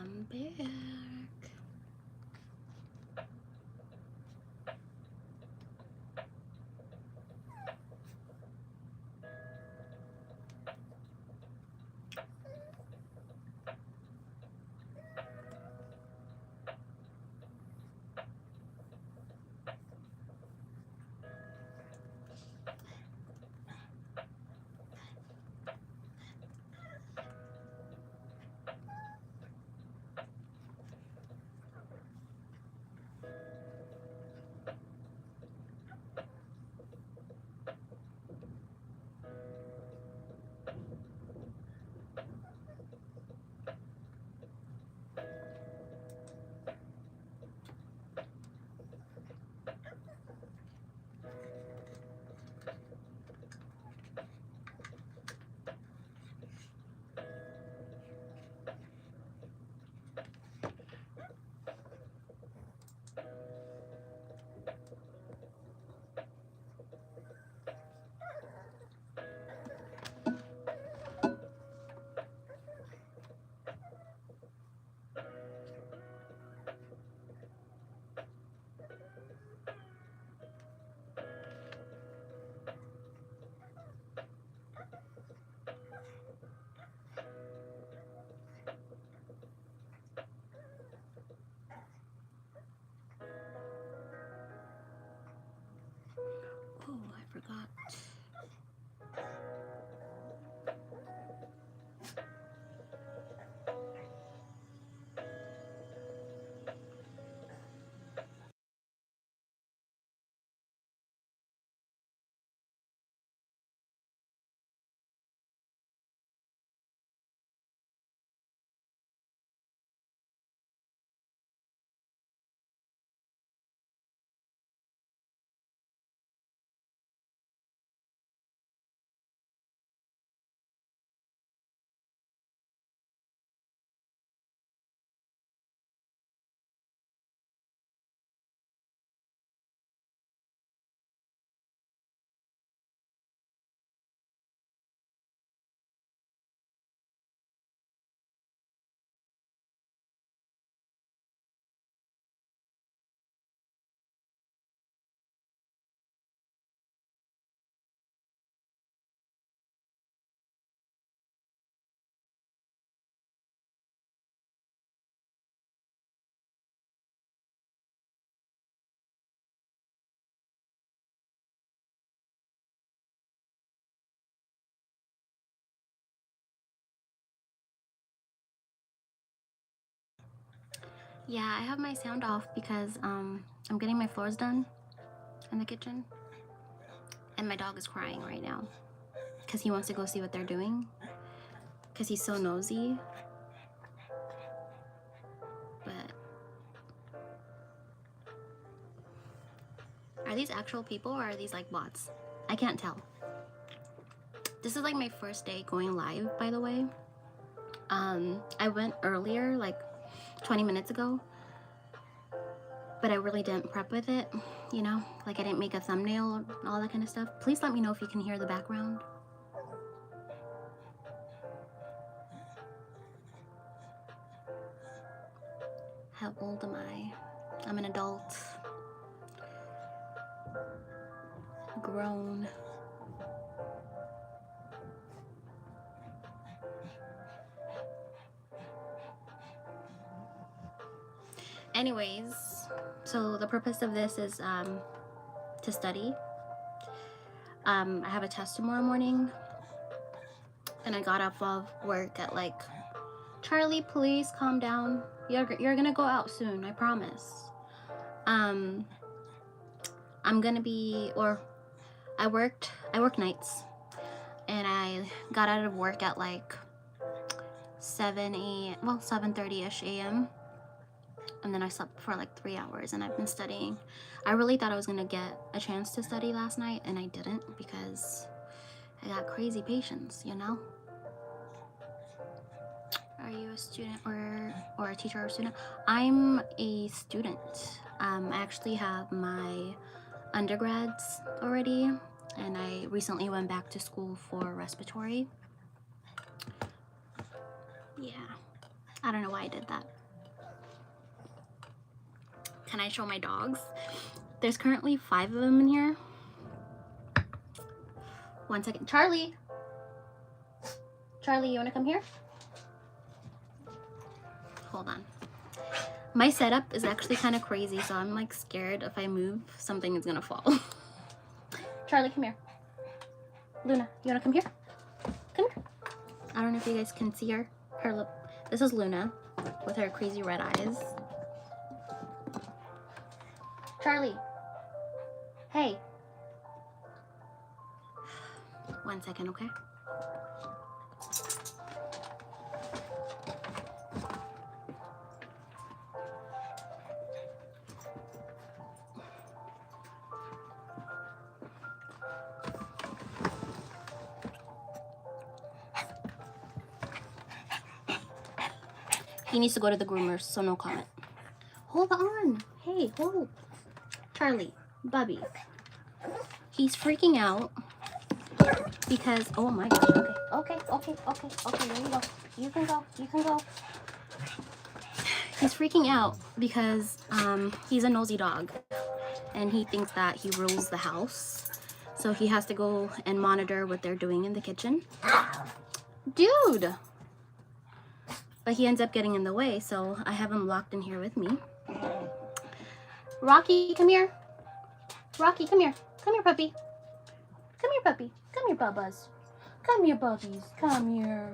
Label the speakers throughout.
Speaker 1: I'm back. Oh, I forgot. Yeah, I have my sound off because I'm getting my floors done in the kitchen, and my dog is crying right now because he wants to go see what they're doing because he's so nosy. But are these actual people or are these like bots? I can't tell. This is like my first day going live, by the way. I went earlier, like 20 minutes ago, but I really didn't prep with it, you know? Like I didn't make a thumbnail and all that kind of stuff. Please let me know if you can hear the background. How old am I? I'm an adult. Grown. Anyways, so the purpose of this is to study. I have a test tomorrow morning, and I got off of work at like, Charlie, please calm down. You're gonna go out soon, I promise. I'm gonna be, or I work nights, and I got out of work at like 7:30ish a.m. and then I slept for like 3 hours, and I've been studying. I really thought I was gonna get a chance to study last night, and I didn't because I got crazy patients, you know? Are you a student or a teacher or a student? I'm a student. I actually have my undergrads already, and I recently went back to school for respiratory. Yeah. I don't know why I did that. Can I show my dogs? There's currently 5 of them in here. One second. Charlie! Charlie, you wanna come here? Hold on. My setup is actually kind of crazy, so I'm like scared if I move, something is gonna fall. Charlie, come here. Luna, you wanna come here? Come here. I don't know if you guys can see her. This is Luna with her crazy red eyes. Charlie. Hey. One second, okay? He needs to go to the groomers, so no comment. Hold on. Hey, hold. Charlie, Bubby. He's freaking out because, oh my gosh, okay, there you go. You can go, you can go. He's freaking out because he's a nosy dog and he thinks that he rules the house. So he has to go and monitor what they're doing in the kitchen. Dude! But he ends up getting in the way, so I have him locked in here with me. Rocky, come here. Rocky, come here. Come here, puppy. Come here, puppy. Come here, Bubbas. Come here, puppies. Come here.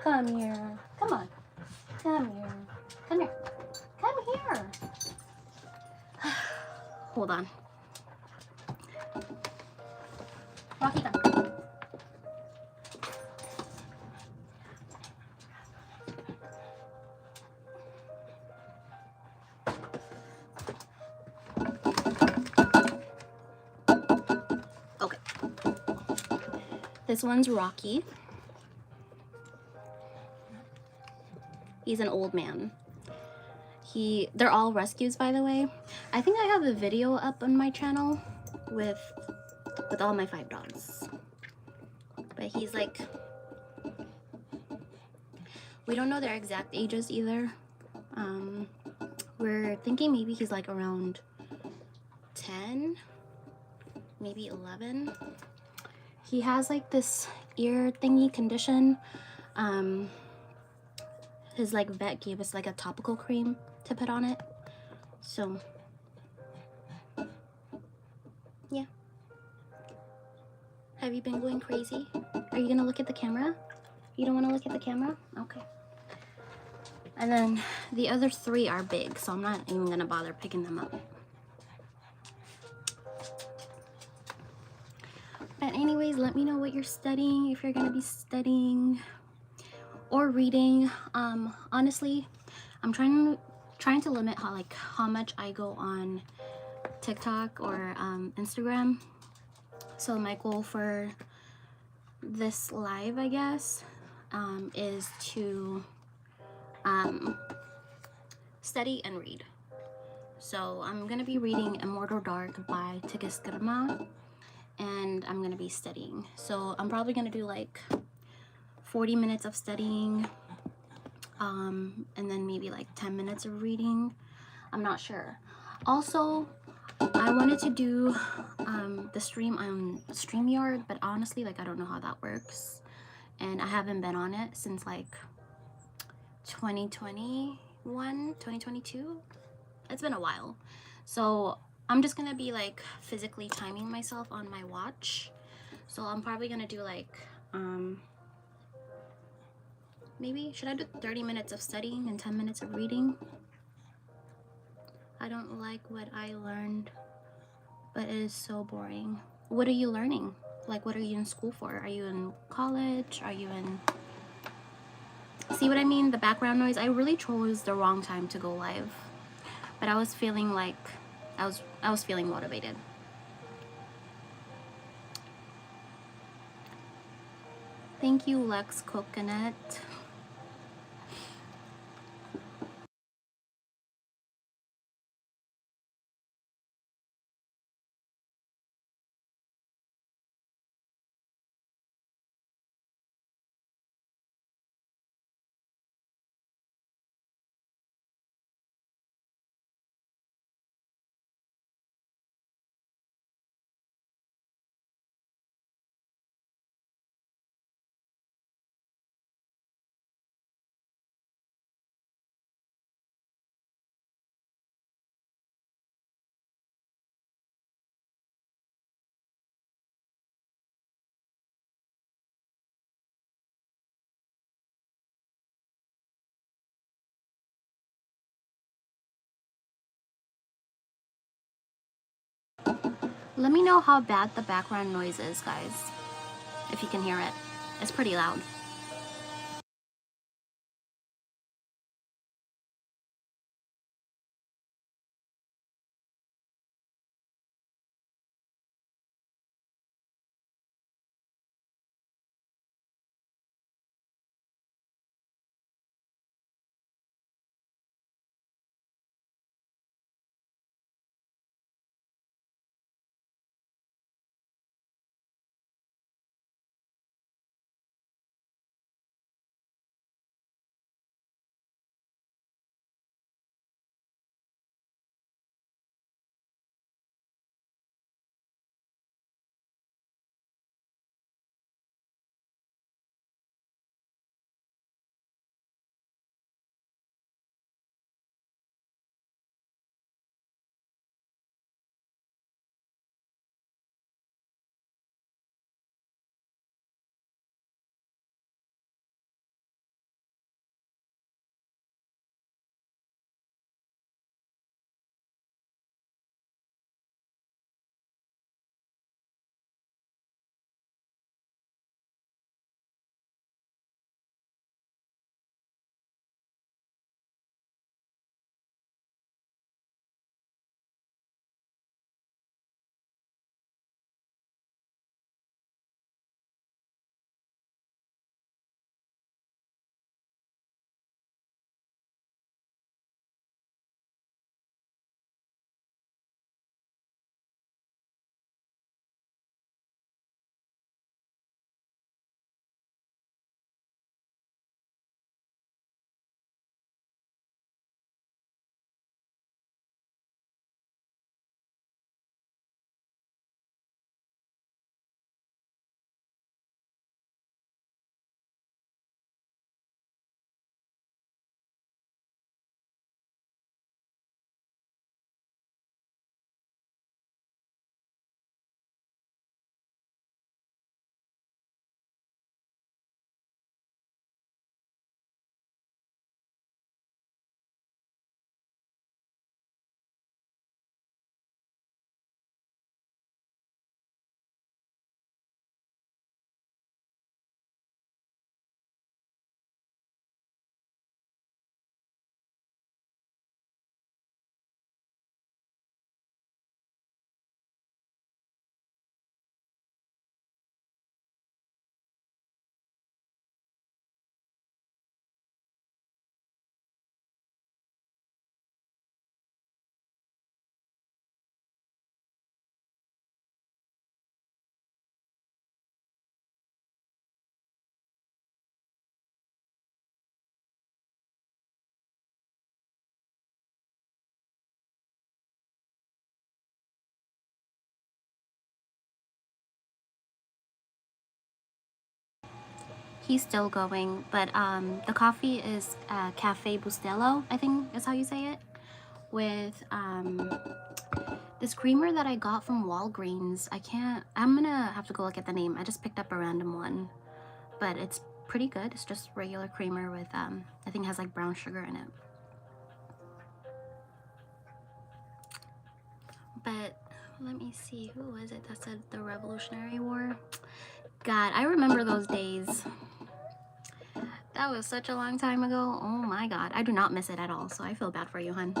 Speaker 1: Come here. Come on. Come here. Come here. Come here. Hold on. Rocky, come. Okay. This one's Rocky. He's an old man. They're all rescues, by the way. I think I have a video up on my channel with all my 5 dogs. But he's like, we don't know their exact ages either. We're thinking maybe he's like around 10, maybe 11. He has like this ear thingy condition. His like vet gave us like a topical cream to put on it. So yeah. Have you been going crazy? Are you gonna look at the camera? You don't want to look at the camera? Okay. And then the other 3 are big, so I'm not even gonna bother picking them up. But anyways, let me know what you're studying, if you're gonna be studying or reading. Honestly, I'm trying to limit how much I go on TikTok or Instagram. So my goal for this live, I guess, is to study and read. So I'm gonna be reading Immortal Dark by Tigis Girma, and I'm gonna be studying. So I'm probably gonna do like 40 minutes of studying, and then maybe like 10 minutes of reading. I'm not sure. Also, I wanted to do the stream on StreamYard, but honestly, like, I don't know how that works, and I haven't been on it since like 2021, 2022. It's been a while, so I'm just gonna be like physically timing myself on my watch. So I'm probably gonna do like maybe, should I do 30 minutes of studying and 10 minutes of reading? I don't like what I learned, but it is so boring. What are you learning? Like, what are you in school for? Are you in college? Are you in... See what I mean? The background noise. I really chose the wrong time to go live, but I was feeling like I was feeling motivated. Thank you, Lex Coconut. Let me know how bad the background noise is, guys. If you can hear it. It's pretty loud. He's still going, but the coffee is Cafe Bustelo, I think is how you say it, with this creamer that I got from Walgreens. I'm gonna have to go look at the name. I just picked up a random one, but it's pretty good. It's just regular creamer with I think it has like brown sugar in it. But let me see, who was it that said the Revolutionary War? God, I remember those days. That was such a long time ago. Oh my god, I do not miss it at all, so I feel bad for you, hun.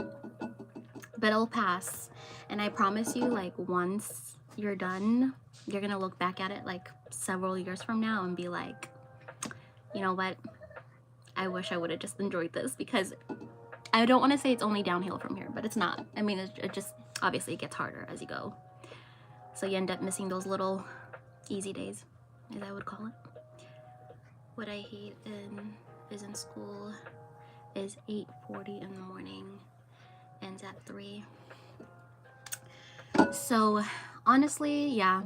Speaker 1: But it'll pass, and I promise you, like, once you're done, you're gonna look back at it like several years from now and be like, you know what, I wish I would have just enjoyed this, because I don't want to say it's only downhill from here, but it's not. I mean, it just obviously it gets harder as you go, so you end up missing those little easy days, as I would call it. What I hate is in school is 8:40 in the morning, ends at 3. So honestly, yeah,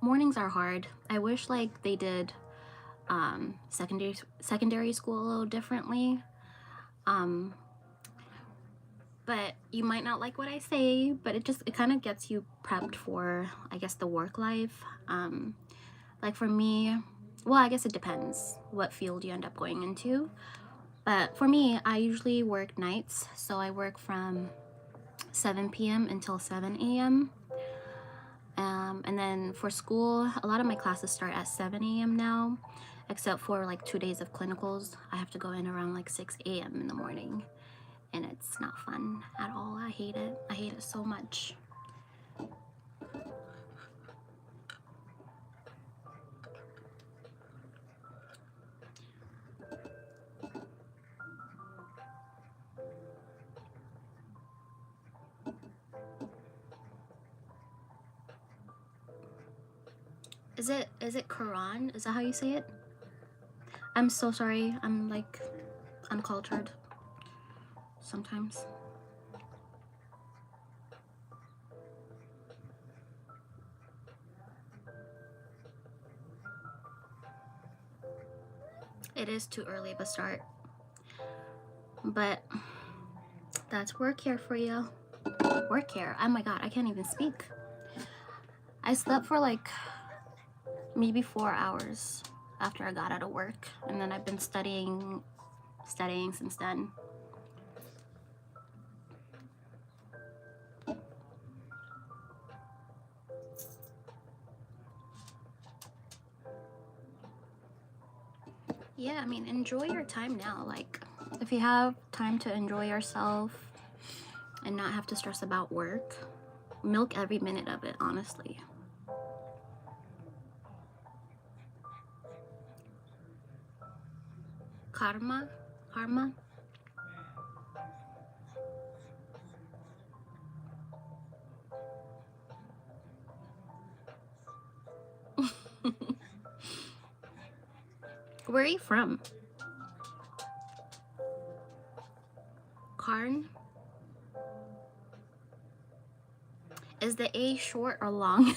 Speaker 1: mornings are hard. I wish like they did secondary school a little differently. But you might not like what I say, but it kind of gets you prepped for, I guess, the work life. Like for me, well, I guess it depends what field you end up going into. But for me, I usually work nights, so I work from 7 p.m. until 7 a.m. And then for school, a lot of my classes start at 7 a.m. now, except for like 2 days of clinicals. I have to go in around like 6 a.m. in the morning, and it's not fun at all. I hate it. I hate it so much. Is it Quran? Is that how you say it? I'm so sorry. I'm like uncultured sometimes. It is too early of a start, but that's work here for you. Work here. Oh my god, I can't even speak. I slept for like maybe 4 hours after I got out of work, and then I've been studying since then. Yeah, I mean, enjoy your time now. Like, if you have time to enjoy yourself and not have to stress about work, milk every minute of it, honestly. Karma? Where are you from? Karn? Is the A short or long?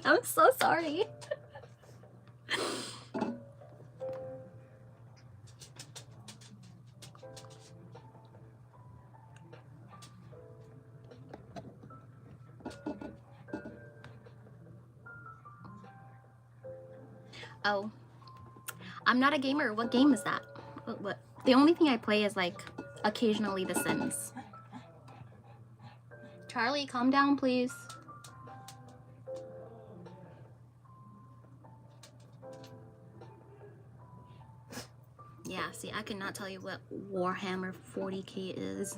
Speaker 1: I'm so sorry. Oh, I'm not a gamer. What game is that? What? The only thing I play is like occasionally The Sims. Charlie, calm down, please. Yeah, see, I cannot tell you what Warhammer 40K is.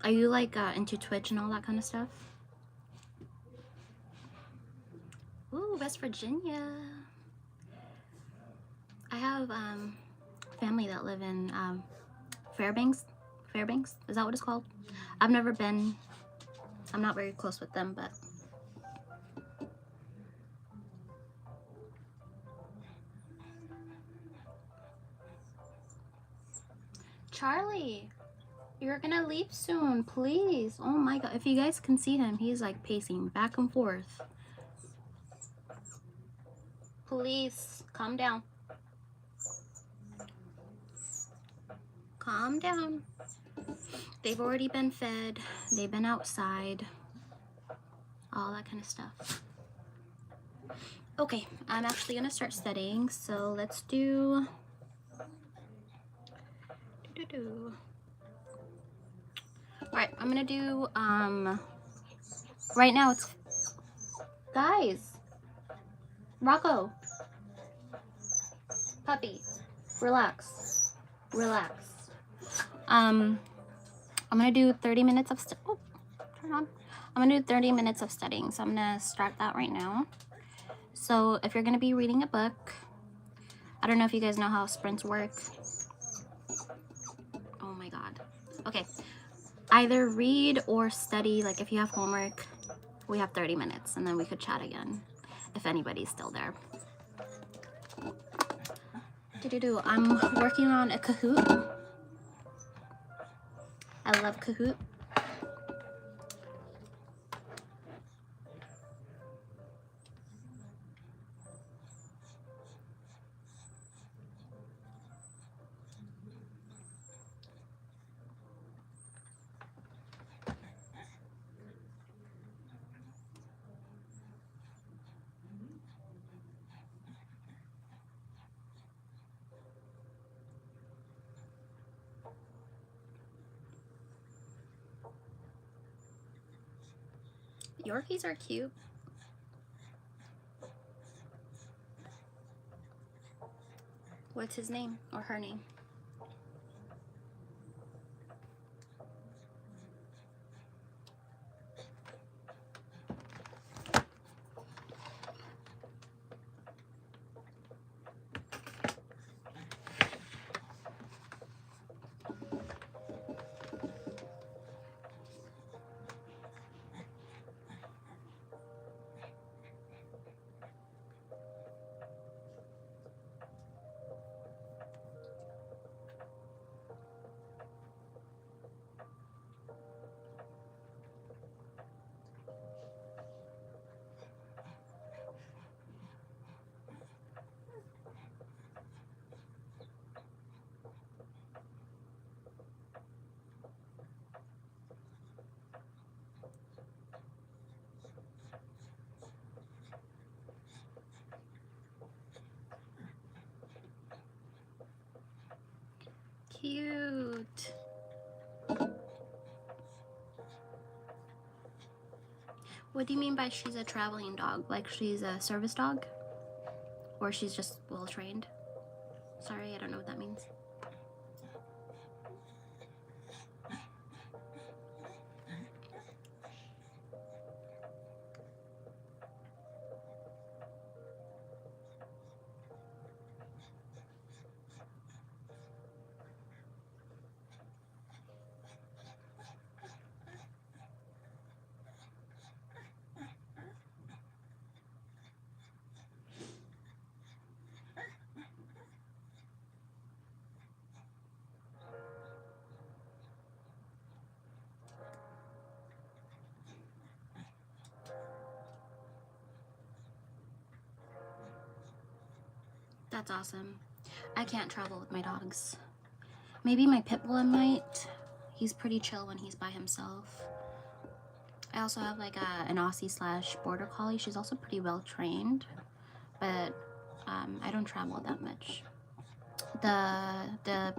Speaker 1: Are you like into Twitch and all that kind of stuff? Ooh, West Virginia. I have family that live in Fairbanks. Fairbanks, is that what it's called? I've never been. I'm not very close with them, but Charlie, you're gonna leave soon, please. Oh my god, if you guys can see him, he's like pacing back and forth. Please, calm down. Calm down. They've already been fed. They've been outside. All that kind of stuff. Okay, I'm actually gonna start studying, so let's do... Alright, I'm gonna do, right now it's... Guys! Rocco! Puppy, relax. Relax. I'm gonna do 30 minutes of turn on. I'm gonna do 30 minutes of studying, so I'm gonna start that right now. So if you're gonna be reading a book, I don't know if you guys know how sprints work. Oh my god. Okay, either read or study. Like if you have homework, we have 30 minutes and then we could chat again if anybody's still there. I'm working on a Kahoot. I love Kahoot. Yorkies are cute. What's his name or her name? Cute. What do you mean by she's a traveling dog? Like she's a service dog? Or she's just well trained? Sorry, I don't know what that means. That's awesome. I can't travel with my dogs. Maybe my pit bull might. He's pretty chill when he's by himself. I also have like an Aussie slash border collie. She's also pretty well trained, but I don't travel that much. The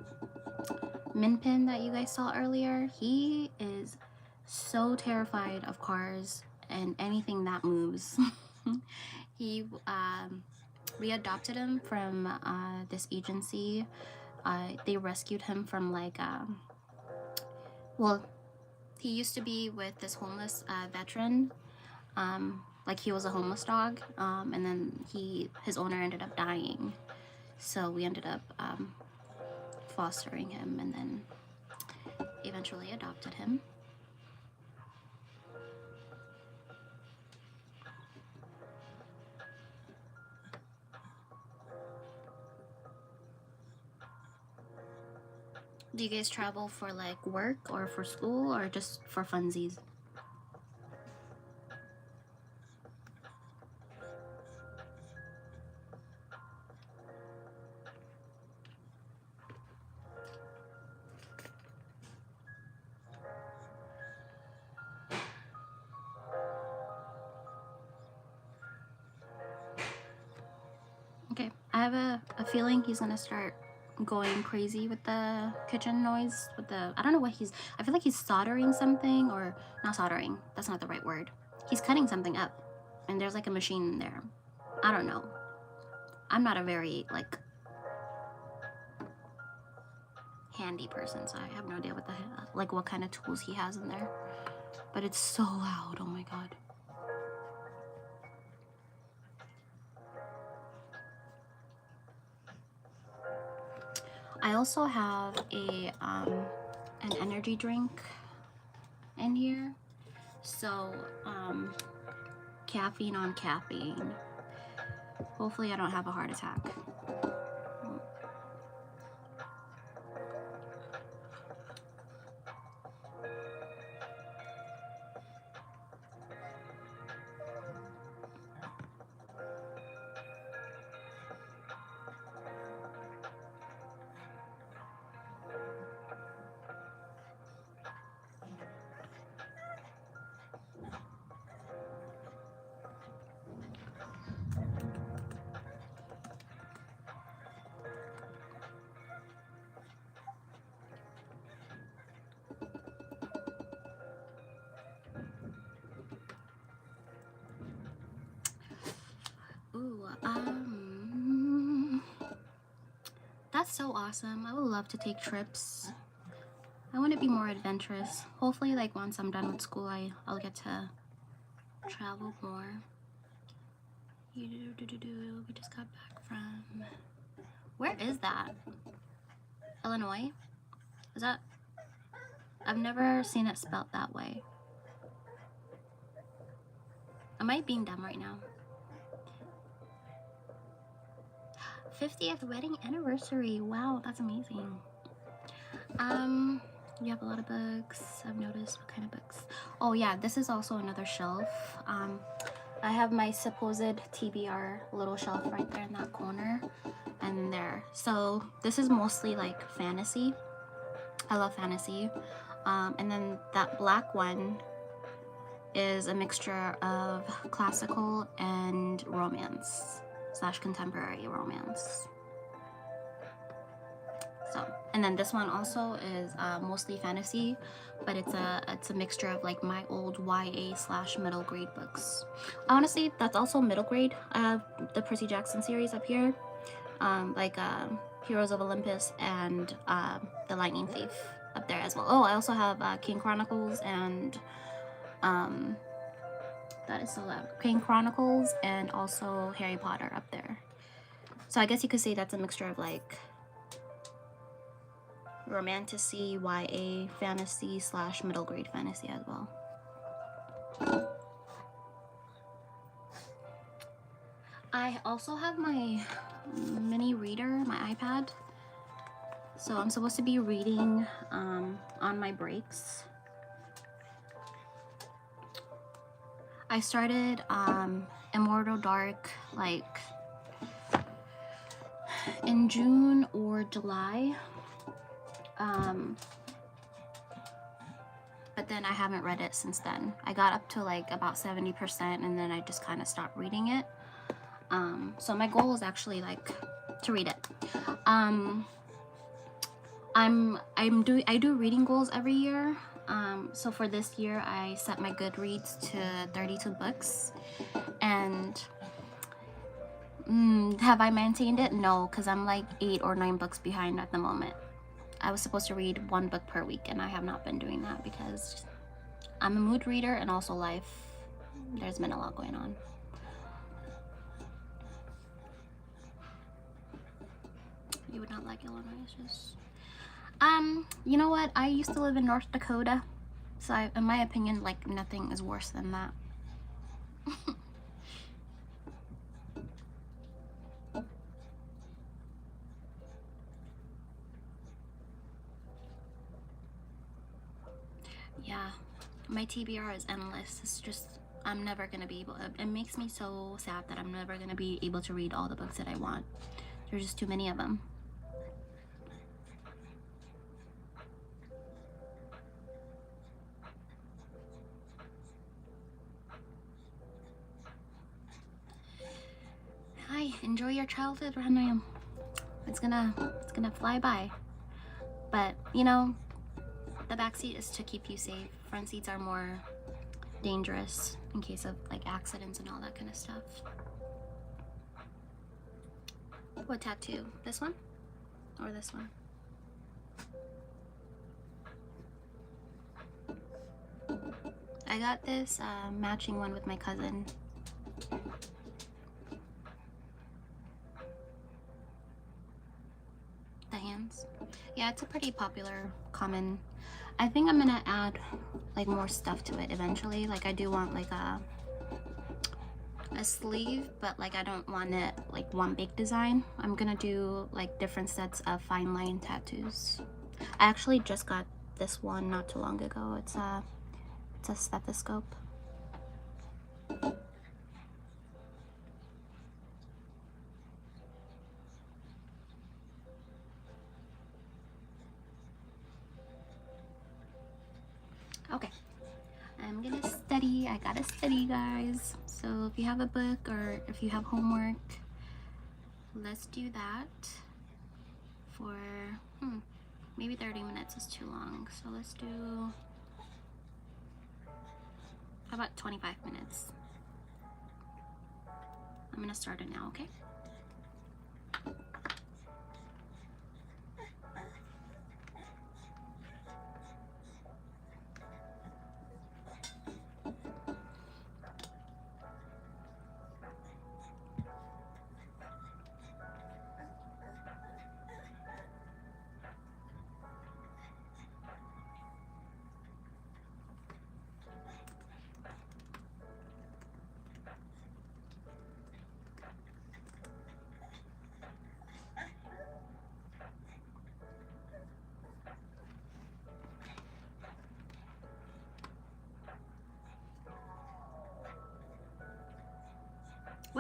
Speaker 1: Min Pin that you guys saw earlier, he is so terrified of cars and anything that moves. He we adopted him from this agency. They rescued him from like well, he used to be with this homeless veteran. Like he was a homeless dog, and then his owner ended up dying, so we ended up fostering him and then eventually adopted him. Do you guys travel for like work or for school or just for funsies? Okay, I have a feeling he's gonna start going crazy with the kitchen noise, with the, I don't know what I feel like he's soldering something, or not soldering, that's not the right word. He's cutting something up and there's like a machine in there. I don't know. I'm not a very like handy person, so I have no idea what kind of tools he has in there. But it's so loud, oh my god. I also have an energy drink in here. So caffeine on caffeine. Hopefully I don't have a heart attack. That's so awesome. I would love to take trips. I want to be more adventurous. Hopefully, like once I'm done with school, I'll get to travel more. We just got back from... Where is that? Illinois? Is that... I've never seen it spelled that way. Am I being dumb right now? 50th wedding anniversary. Wow, that's amazing. You have a lot of books. I've noticed. What kind of books? Oh yeah, this is also another shelf. I have my supposed TBR little shelf right there in that corner and there. So this is mostly like fantasy. I love fantasy. And then that black one is a mixture of classical and romance / contemporary romance. So, and then this one also is mostly fantasy, but it's a mixture of like my old YA / middle grade books. Honestly, that's also middle grade. I have the Percy Jackson series up here, like Heroes of Olympus and The Lightning Thief up there as well. Oh, I also have King Chronicles and that is so loud. King Chronicles and also Harry Potter up there. So I guess you could say that's a mixture of like romantasy, YA, fantasy / middle grade fantasy as well. I also have my mini reader, my iPad. So I'm supposed to be reading on my breaks. I started Immortal Dark like in June or July. But then I haven't read it since then. I got up to like about 70% and then I just kind of stopped reading it. So my goal is actually like to read it. I do reading goals every year. So for this year I set my Goodreads to 32 books and have I maintained it? No, because I'm like 8 or 9 books behind at the moment. I was supposed to read 1 book per week and I have not been doing that because I'm a mood reader and also life. There's been a lot going on. You would not like Illinois, it's just... you know what? I used to live in North Dakota. So in my opinion, like nothing is worse than that. Yeah, my TBR is endless. It's just, I'm never gonna be able, it makes me so sad that I'm never gonna be able to read all the books that I want. There's just too many of them. Hi, enjoy your childhood, Ranayam. It's gonna fly by. But, you know, the back seat is to keep you safe. Front seats are more dangerous in case of like accidents and all that kind of stuff. What tattoo? This one? Or this one? I got this matching one with my cousin. The hands. Yeah, it's a pretty popular, common. I think I'm gonna add like more stuff to it eventually. Like I do want like a sleeve, but like I don't want it like one big design. I'm gonna do like different sets of fine line tattoos. I actually just got this one not too long ago. It's a stethoscope. Okay, I'm gonna study. I gotta study, guys. So if you have a book or if you have homework, let's do that for maybe 30 minutes is too long. So let's do about 25 minutes. I'm gonna start it now, okay?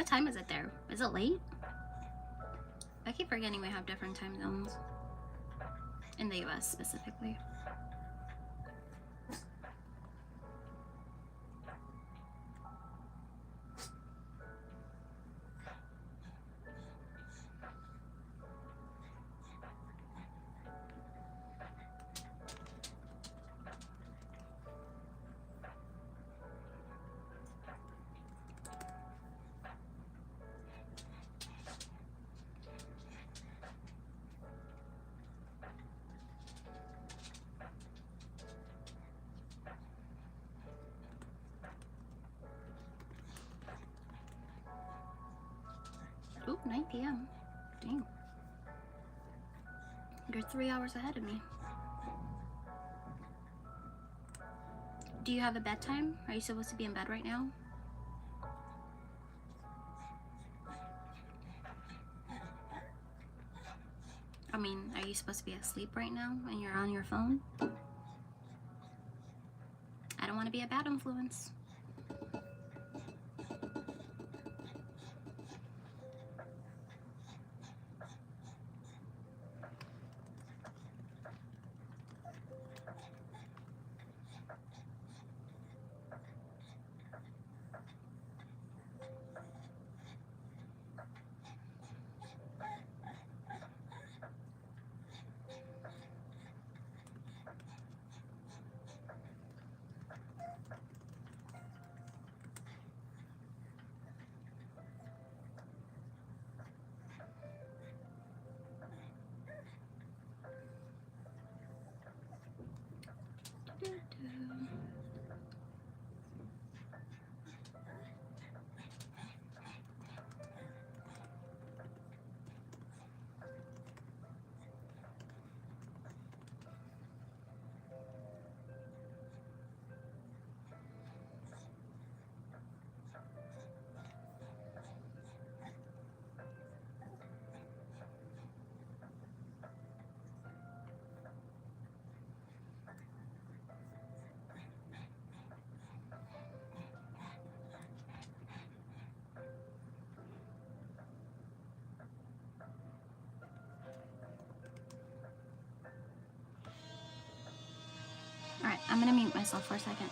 Speaker 1: What time is it there? Is it late? I keep forgetting we have different time zones in the US specifically. Ooh, 9 p.m. Dang. You're 3 hours ahead of me. Do you have a bedtime? Are you supposed to be in bed right now? I mean, are you supposed to be asleep right now and you're on your phone? I don't want to be a bad influence. Alright, I'm gonna mute myself for a second.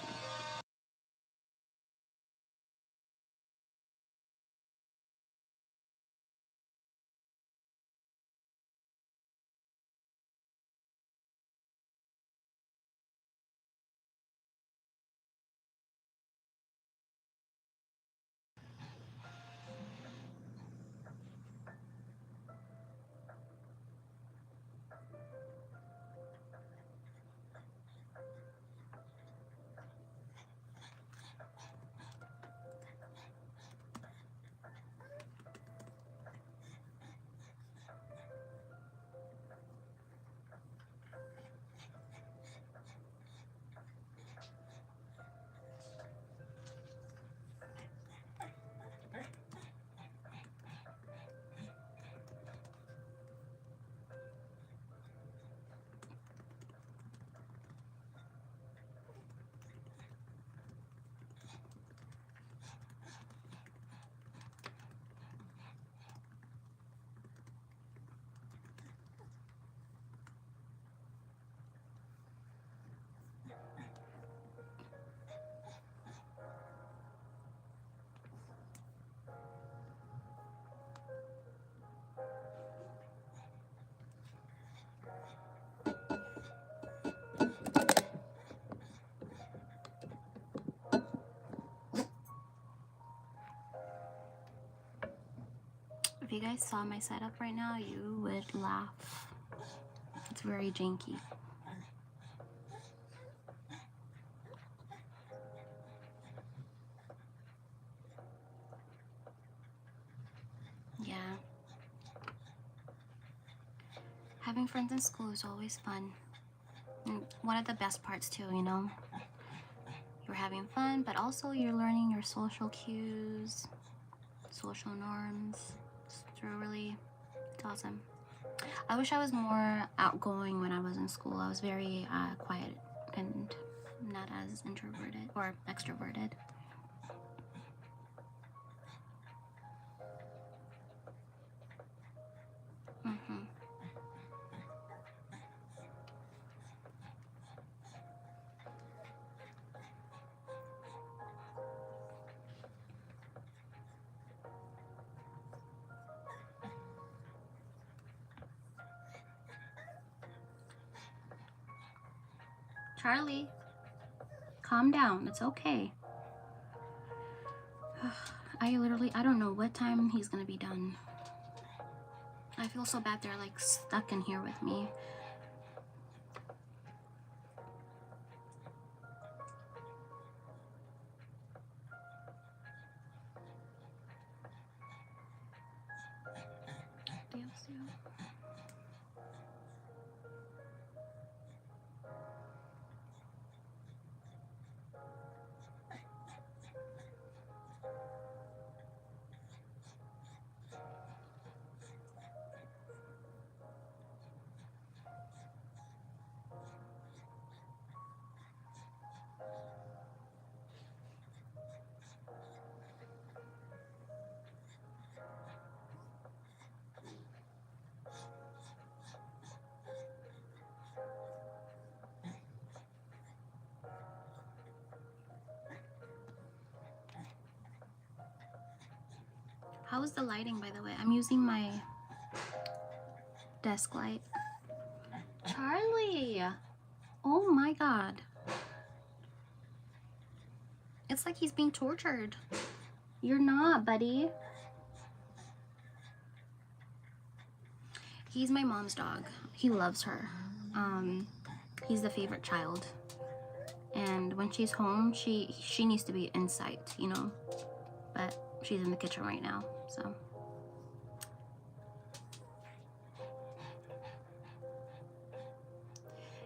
Speaker 1: If you guys saw my setup right now, you would laugh. It's very janky. Yeah. Having friends in school is always fun. And one of the best parts too, you know? You're having fun, but also you're learning your social cues, social norms. It's really awesome. I wish I was more outgoing when I was in school. I was very quiet and not as introverted or extroverted. Mm-hmm. Charlie, calm down. It's okay. I don't know what time he's gonna be done. I feel so bad they're like stuck in here with me. How is the lighting, by the way? I'm using my desk light. Charlie! Oh my god. It's like he's being tortured. You're not, buddy. He's my mom's dog. He loves her. He's the favorite child. And when she's home, she needs to be in sight, you know? But she's in the kitchen right now, so.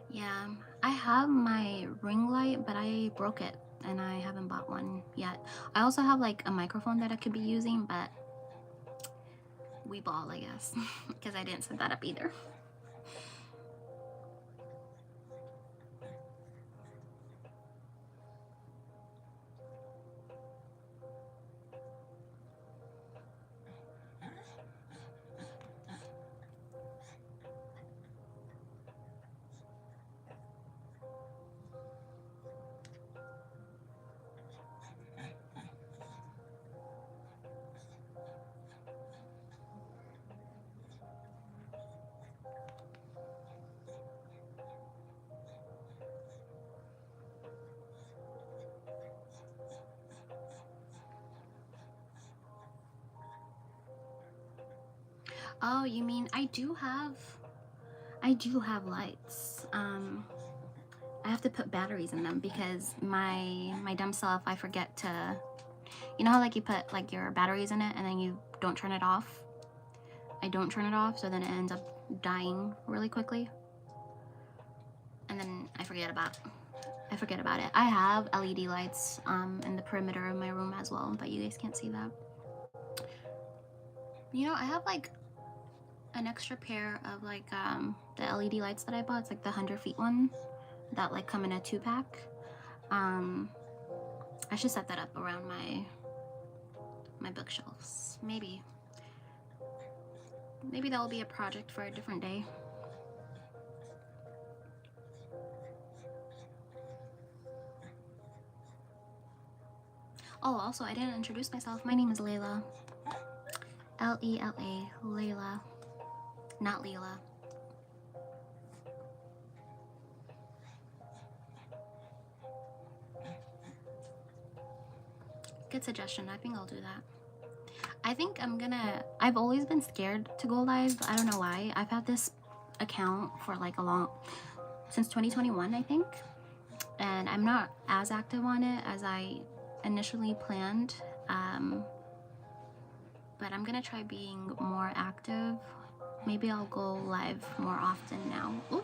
Speaker 1: Yeah, I have my ring light, but I broke it and I haven't bought one yet. I also have like a microphone that I could be using, but we ball, I guess, because I didn't set that up either. Oh, you mean I do have lights. I have to put batteries in them because my dumb self, I forget to, you know how like you put like your batteries in it and then you don't turn it off? I don't turn it off, so then it ends up dying really quickly. And then I forget about it. I have LED lights in the perimeter of my room as well, but you guys can't see that. You know, I have like an extra pair of like the LED lights that I bought. It's like the 100 feet one that like come in a 2-pack. I should set that up around my bookshelves. Maybe that will be a project for a different day. Oh, also, I didn't introduce myself. My name is Layla. L-E-L-A, Layla, not Leela. Good suggestion. I think I'll do that. I think I've always been scared to go live. I don't know why. I've had this account for like since 2021, I think. And I'm not as active on it as I initially planned. But I'm gonna try being more active. Maybe I'll go live more often now. Ooh.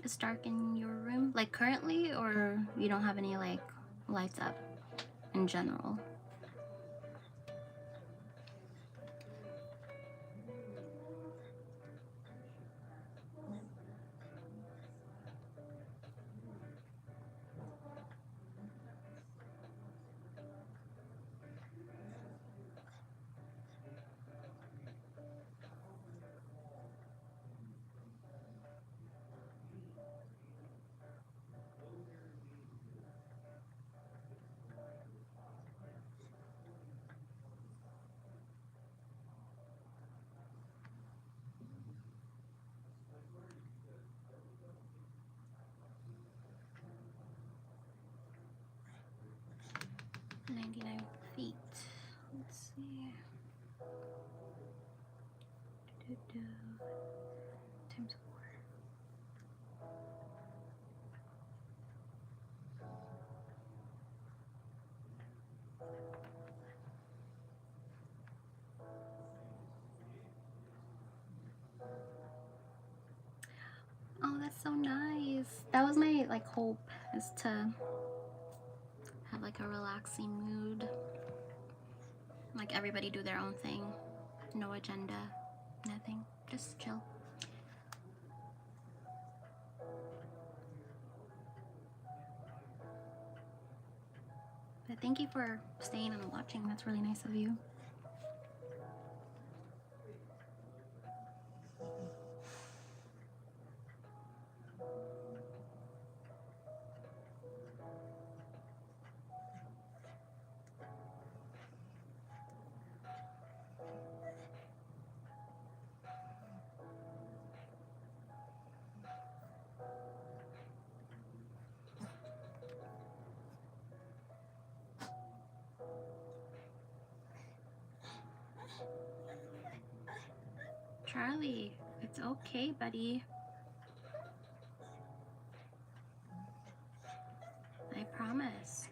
Speaker 1: It's dark in your room, like currently, or you don't have any like lights up in general? $99. Let's see. Times 4. Oh, that's so nice. That was my like hope, is to have like a relaxing mood. Like everybody do their own thing. No agenda, nothing. Just chill. But thank you for staying and watching. That's really nice of you. Charlie, it's okay, buddy. I promise.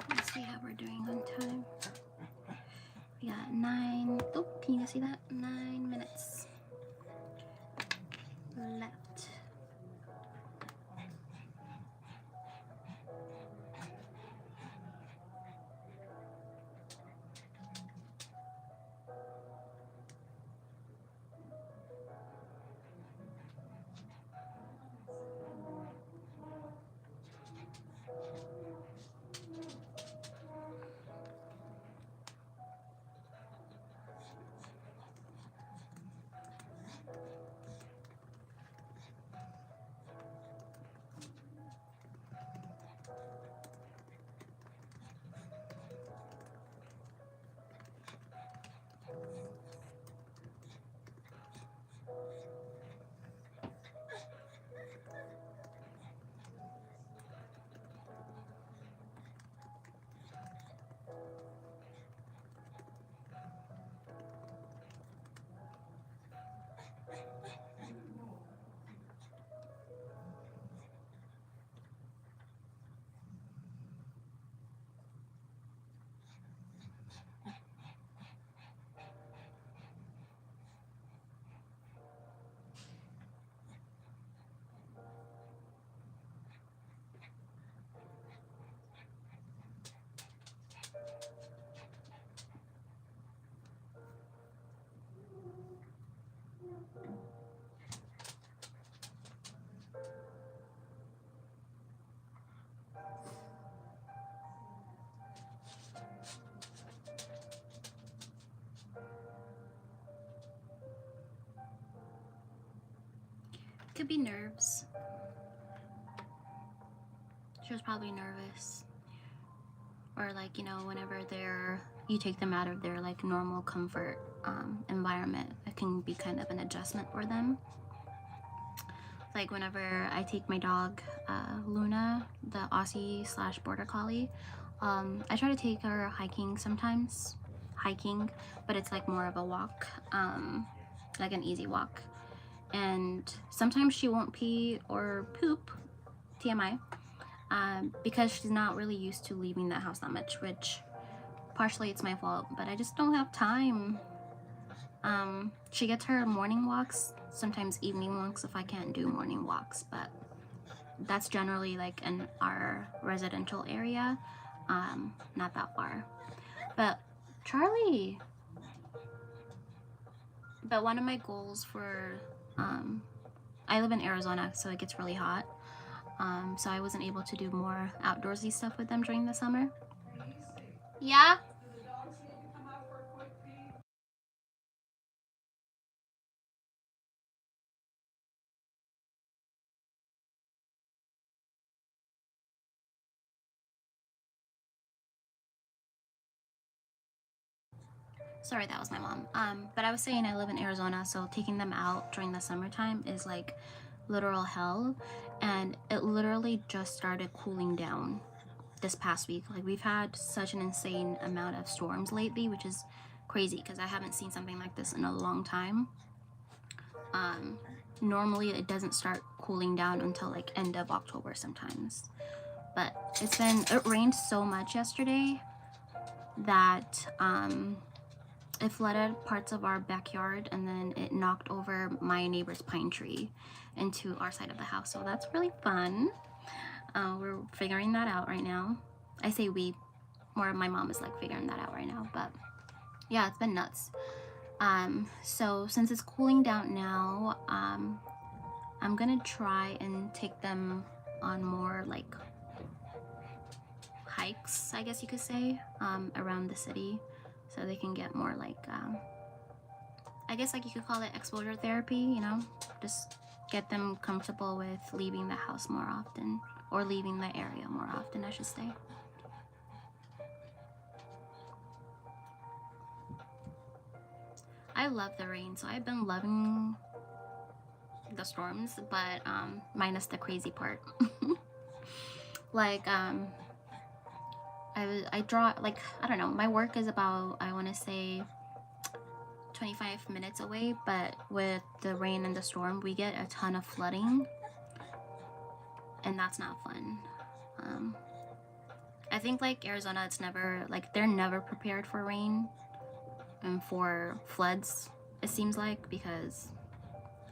Speaker 1: Let's see how we're doing on time. We got 9. Oh, can you guys see that? 9 minutes left. Could be nerves. She was probably nervous. Or like, you know, whenever you take them out of their like normal comfort environment, it can be kind of an adjustment for them. Like whenever I take my dog, Luna, the Aussie slash Border Collie, I try to take her hiking sometimes, but it's like more of a walk, like an easy walk. And sometimes she won't pee or poop, TMI, because she's not really used to leaving the house that much, which partially it's my fault, but I just don't have time. She gets her morning walks, sometimes evening walks if I can't do morning walks, but that's generally like in our residential area, not that far. But Charlie, but one of my goals for, I live in Arizona, so it gets really hot. So I wasn't able to do more outdoorsy stuff with them during the summer. Yeah? Sorry, that was my mom. But I was saying I live in Arizona, so taking them out during the summertime is like literal hell. And it literally just started cooling down this past week. Like we've had such an insane amount of storms lately, which is crazy because I haven't seen something like this in a long time. Normally it doesn't start cooling down until like end of October sometimes. But it rained so much yesterday that it flooded parts of our backyard, and then it knocked over my neighbor's pine tree into our side of the house. So that's really fun. We're figuring that out right now. I say we, more my mom is like figuring that out right now, but yeah, it's been nuts. So since it's cooling down now, I'm gonna try and take them on more like hikes, I guess you could say, around the city, so they can get more like, I guess like you could call it exposure therapy, you know, just get them comfortable with leaving the house more often, or leaving the area more often, I should say. I love the rain, so I've been loving the storms, but minus the crazy part. Like I draw, like, I don't know, my work is about, I want to say 25 minutes away, but with the rain and the storm we get a ton of flooding, and that's not fun. I think like Arizona, it's never like, they're never prepared for rain and for floods, it seems like, because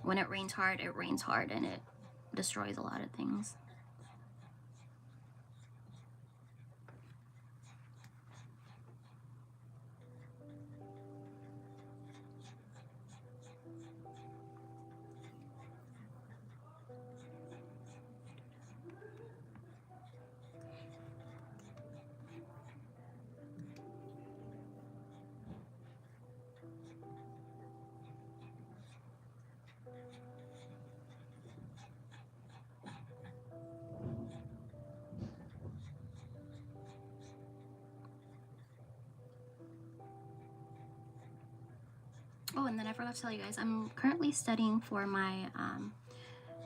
Speaker 1: when it rains hard and it destroys a lot of things. Oh, and then I forgot to tell you guys, I'm currently studying for my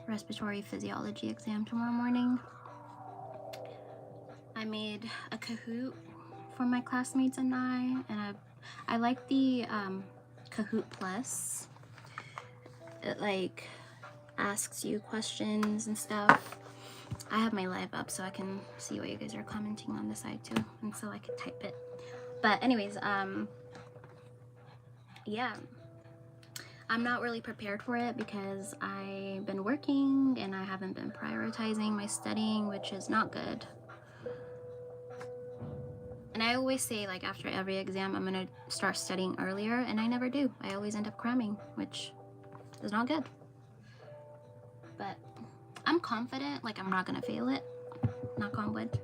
Speaker 1: respiratory physiology exam tomorrow morning. I made a Kahoot for my classmates and I like the Kahoot Plus. It like asks you questions and stuff. I have my live up so I can see what you guys are commenting on the side too, and so I can type it. But anyways, yeah, I'm not really prepared for it because I've been working and I haven't been prioritizing my studying, which is not good. And I always say, like, after every exam I'm gonna start studying earlier, and I never do. I always end up cramming, which is not good. But I'm confident, like, I'm not gonna fail it. Knock on wood.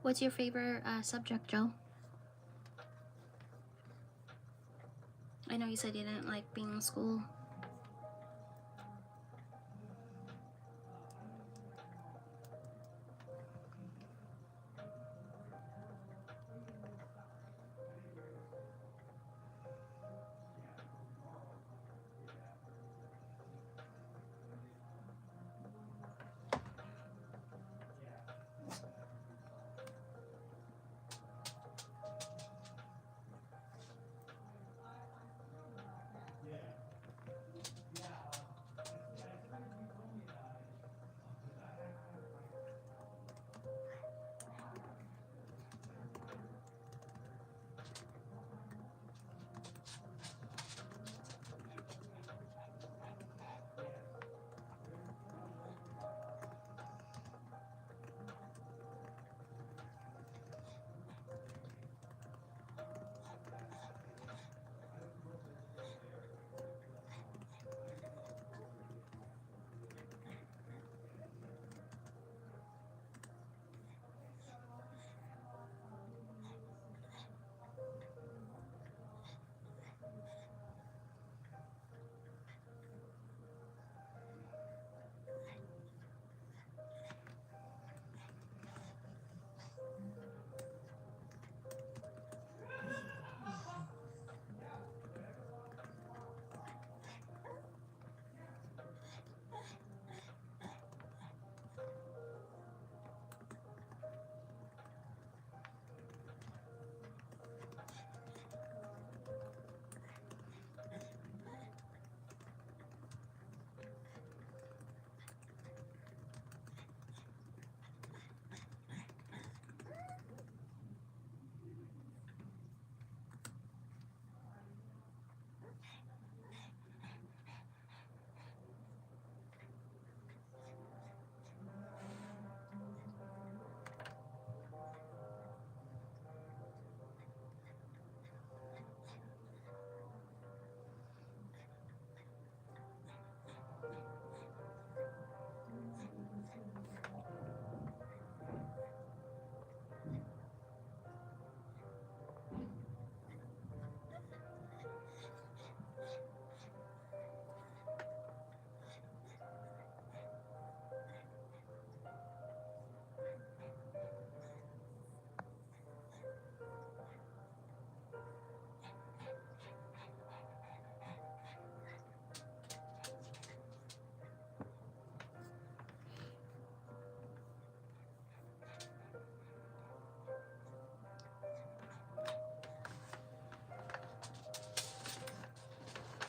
Speaker 1: What's your favorite subject, Joe? I know you said you didn't like being in school.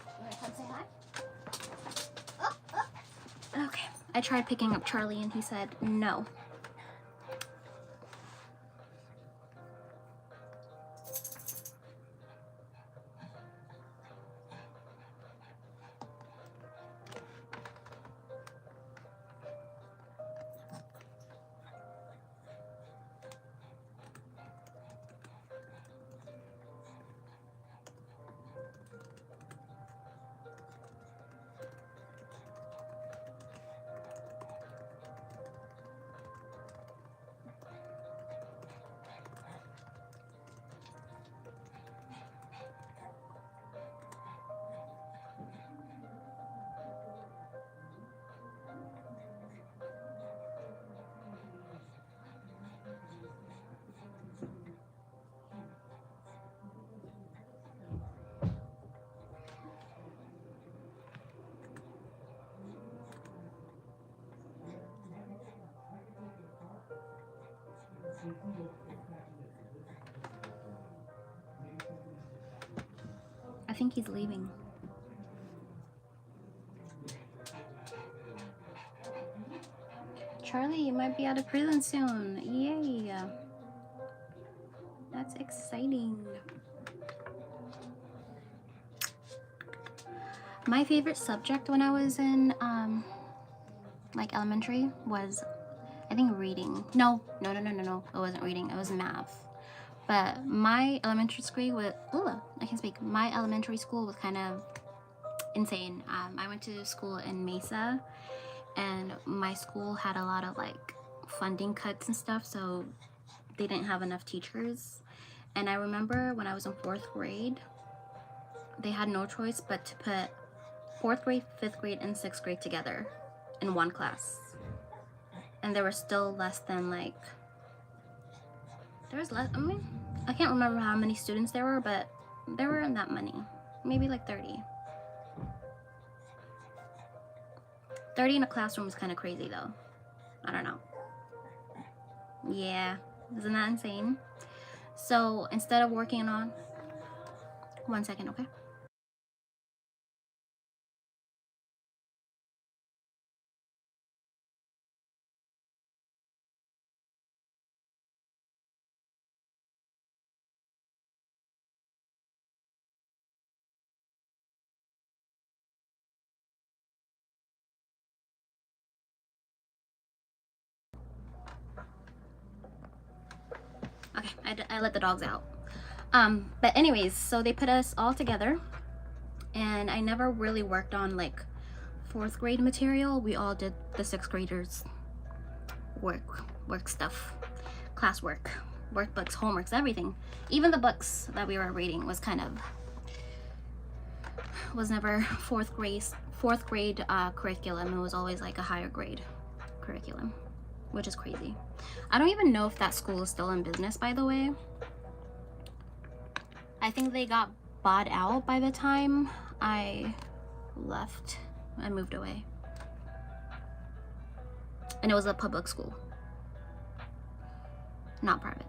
Speaker 1: You wanna come say hi? Okay. I tried picking up Charlie and he said no. I think he's leaving. Charlie, you might be out of prison soon. Yay. That's exciting. My favorite subject when I was in like elementary was, I think, reading. No. It wasn't reading. It was math. But my elementary school was, I can speak. My elementary school was kind of insane. I went to school in Mesa, and my school had a lot of like funding cuts and stuff. So they didn't have enough teachers. And I remember when I was in 4th grade, they had no choice but to put 4th grade, 5th grade, and 6th grade together in one class. And there were still less than like, there was less, I mean, I can't remember how many students there were, but there weren't that many. Maybe like 30. 30 in a classroom is kind of crazy though. I don't know. Yeah, isn't that insane? So instead of working on, 1 second, okay? Okay, I let the dogs out. But anyways, so they put us all together, and I never really worked on like 4th grade material. We all did the 6th graders work stuff, classwork, workbooks, homeworks, everything. Even the books that we were reading was never 4th grade curriculum. It was always like a higher grade curriculum, which is crazy. I don't even know if that school is still in business, by the way. I think they got bought out by the time I left and moved away. And it was a public school, not private.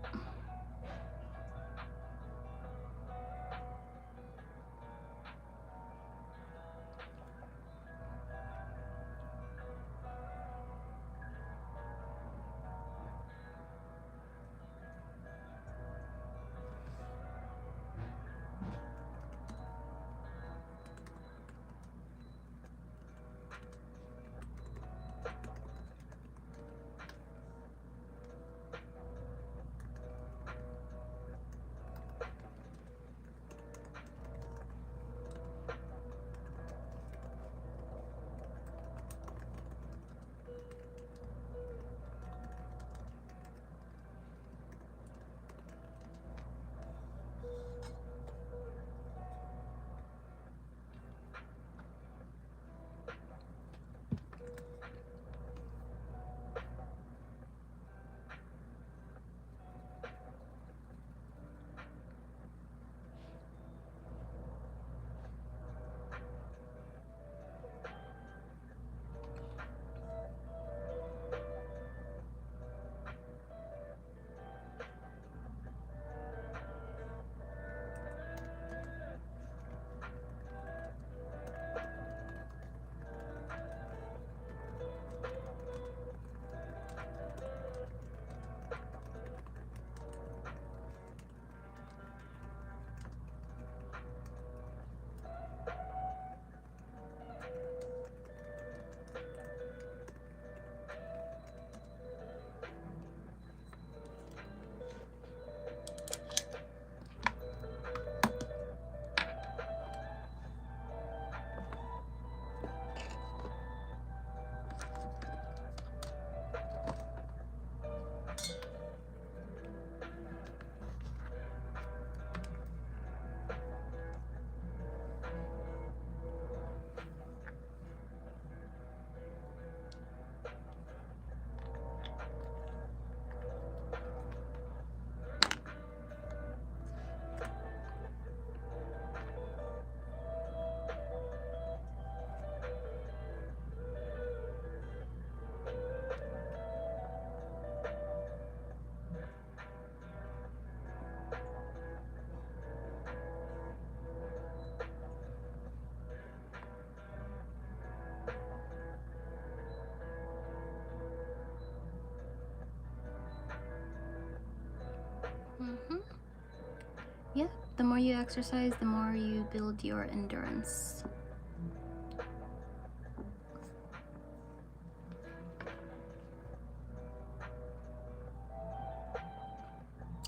Speaker 1: Yeah, the more you exercise, the more you build your endurance.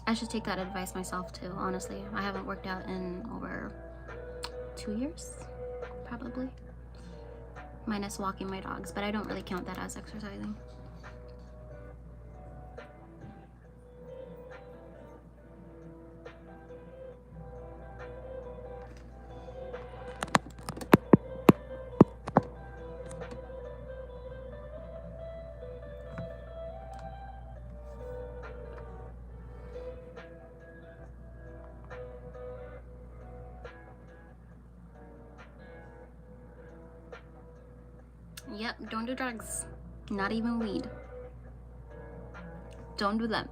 Speaker 1: I should take that advice myself too, honestly. I haven't worked out in over 2 years, probably. Minus walking my dogs, but I don't really count that as exercising. Yep, don't do drugs. Not even weed. Don't do them.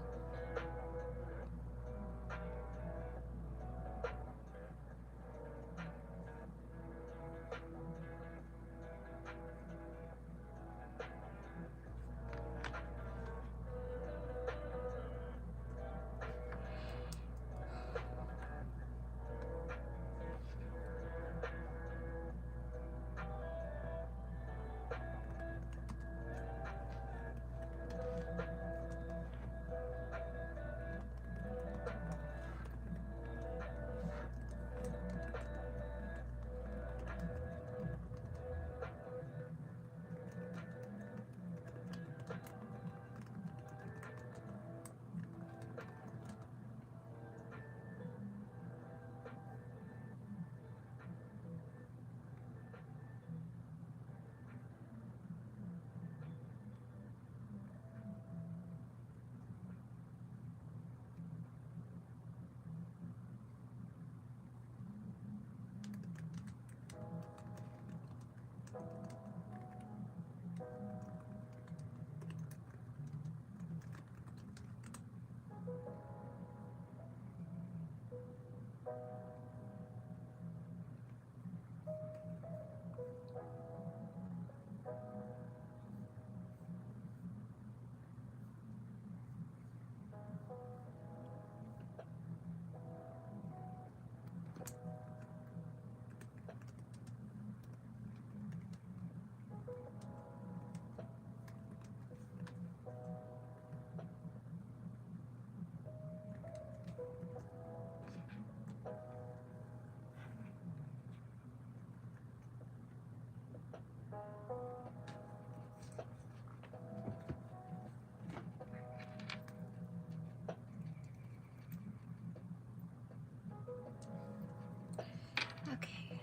Speaker 1: Okay.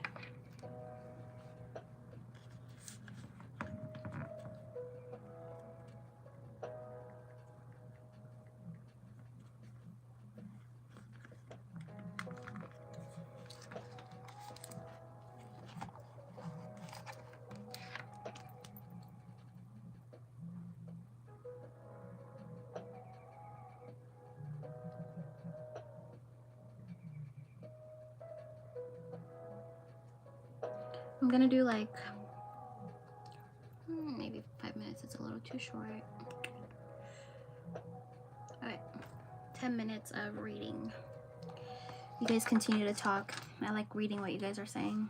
Speaker 1: I'm gonna do like maybe 5 minutes. It's a little too short. Alright, 10 minutes of reading. You guys continue to talk. I like reading what you guys are saying.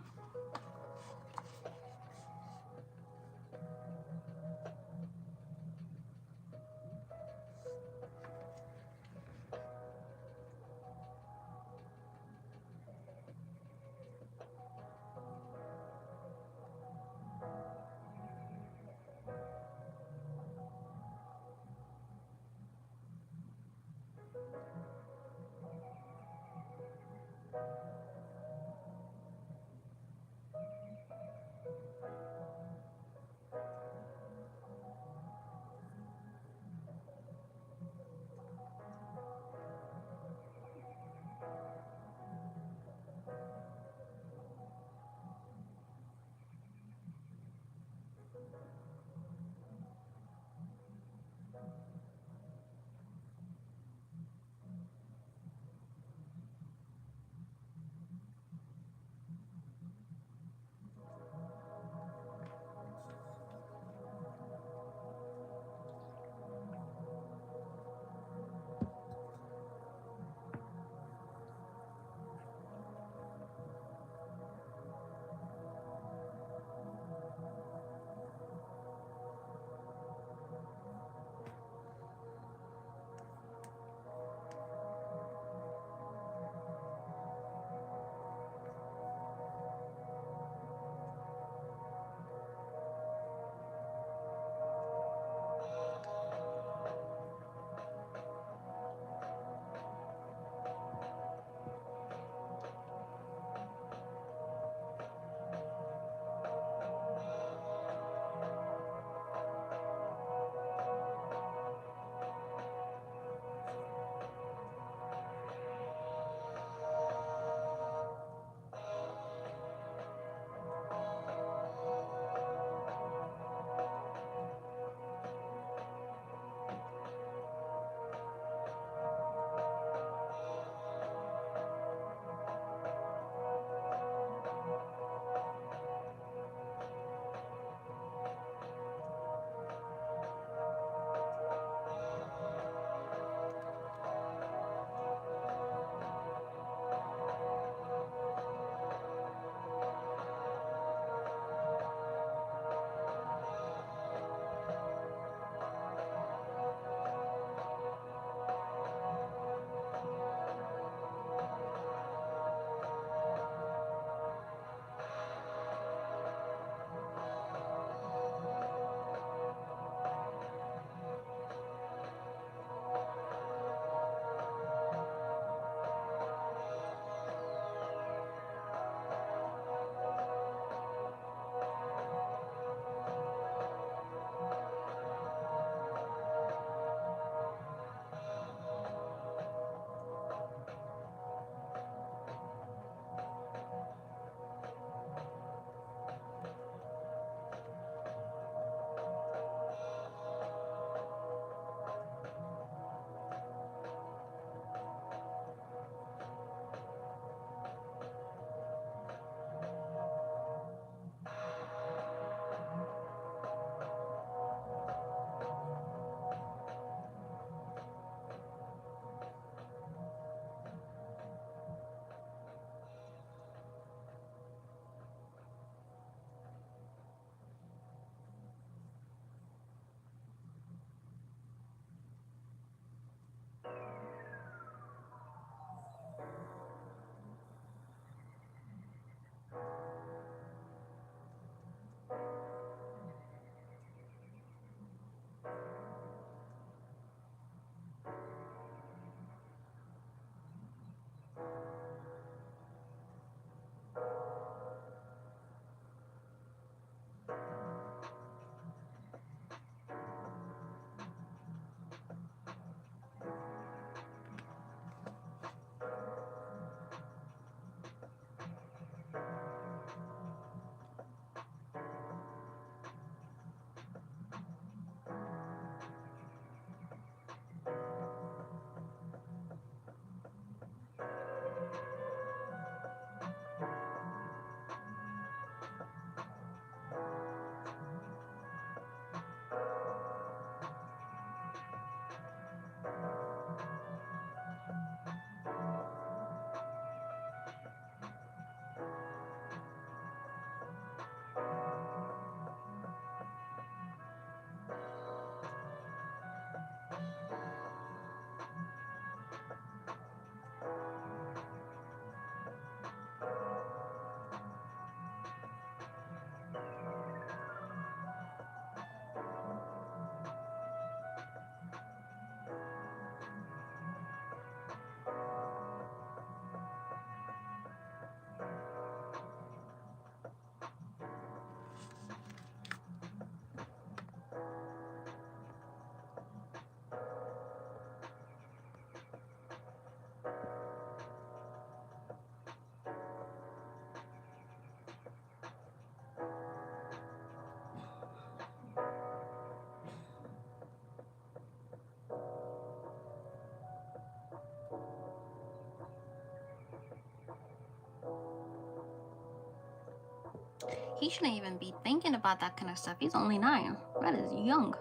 Speaker 1: He shouldn't even be thinking about that kind of stuff. He's only 9. That is young.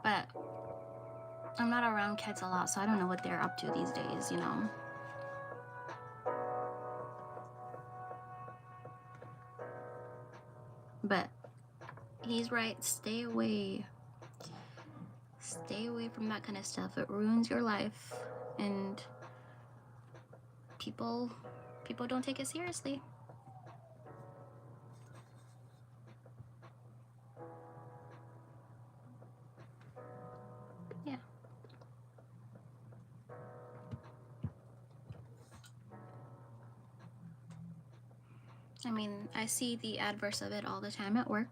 Speaker 1: But I'm not around kids a lot, so I don't know what they're up to these days, you know. But he's right. Stay away. Stay away from that kind of stuff. It ruins your life, and people don't take it seriously. Yeah. I mean, I see the adverse of it all the time at work.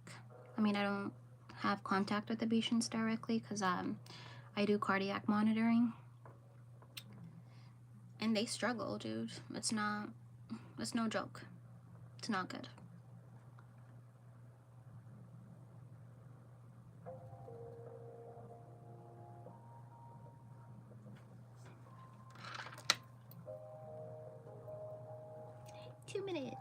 Speaker 1: I mean, I don't have contact with the patients directly because I do cardiac monitoring, and they struggle, dude. It's no joke. It's not good. Two minutes.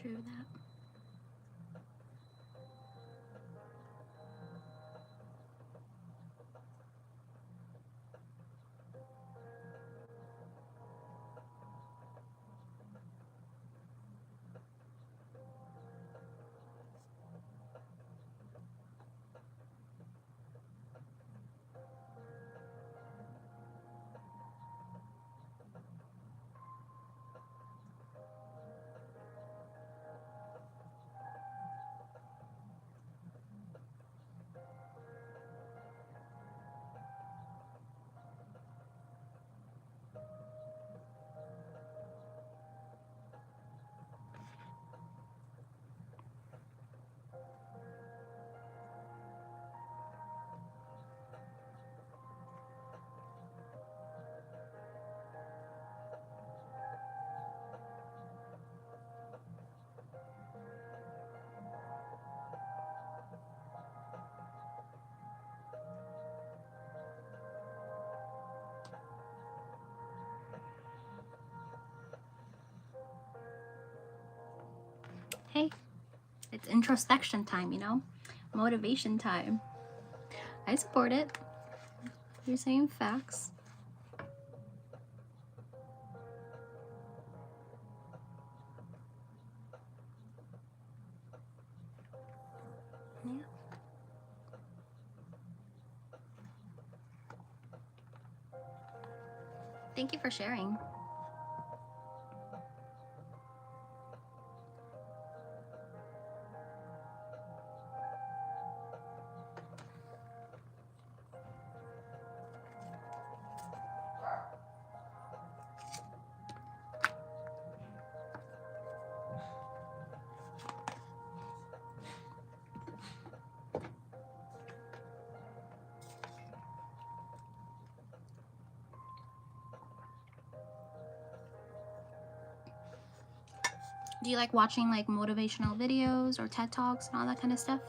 Speaker 1: True that. Hey, it's introspection time, you know? Motivation time. I support it. You're saying facts. Yeah. Thank you for sharing. Do you like watching like motivational videos or TED Talks and all that kind of stuff?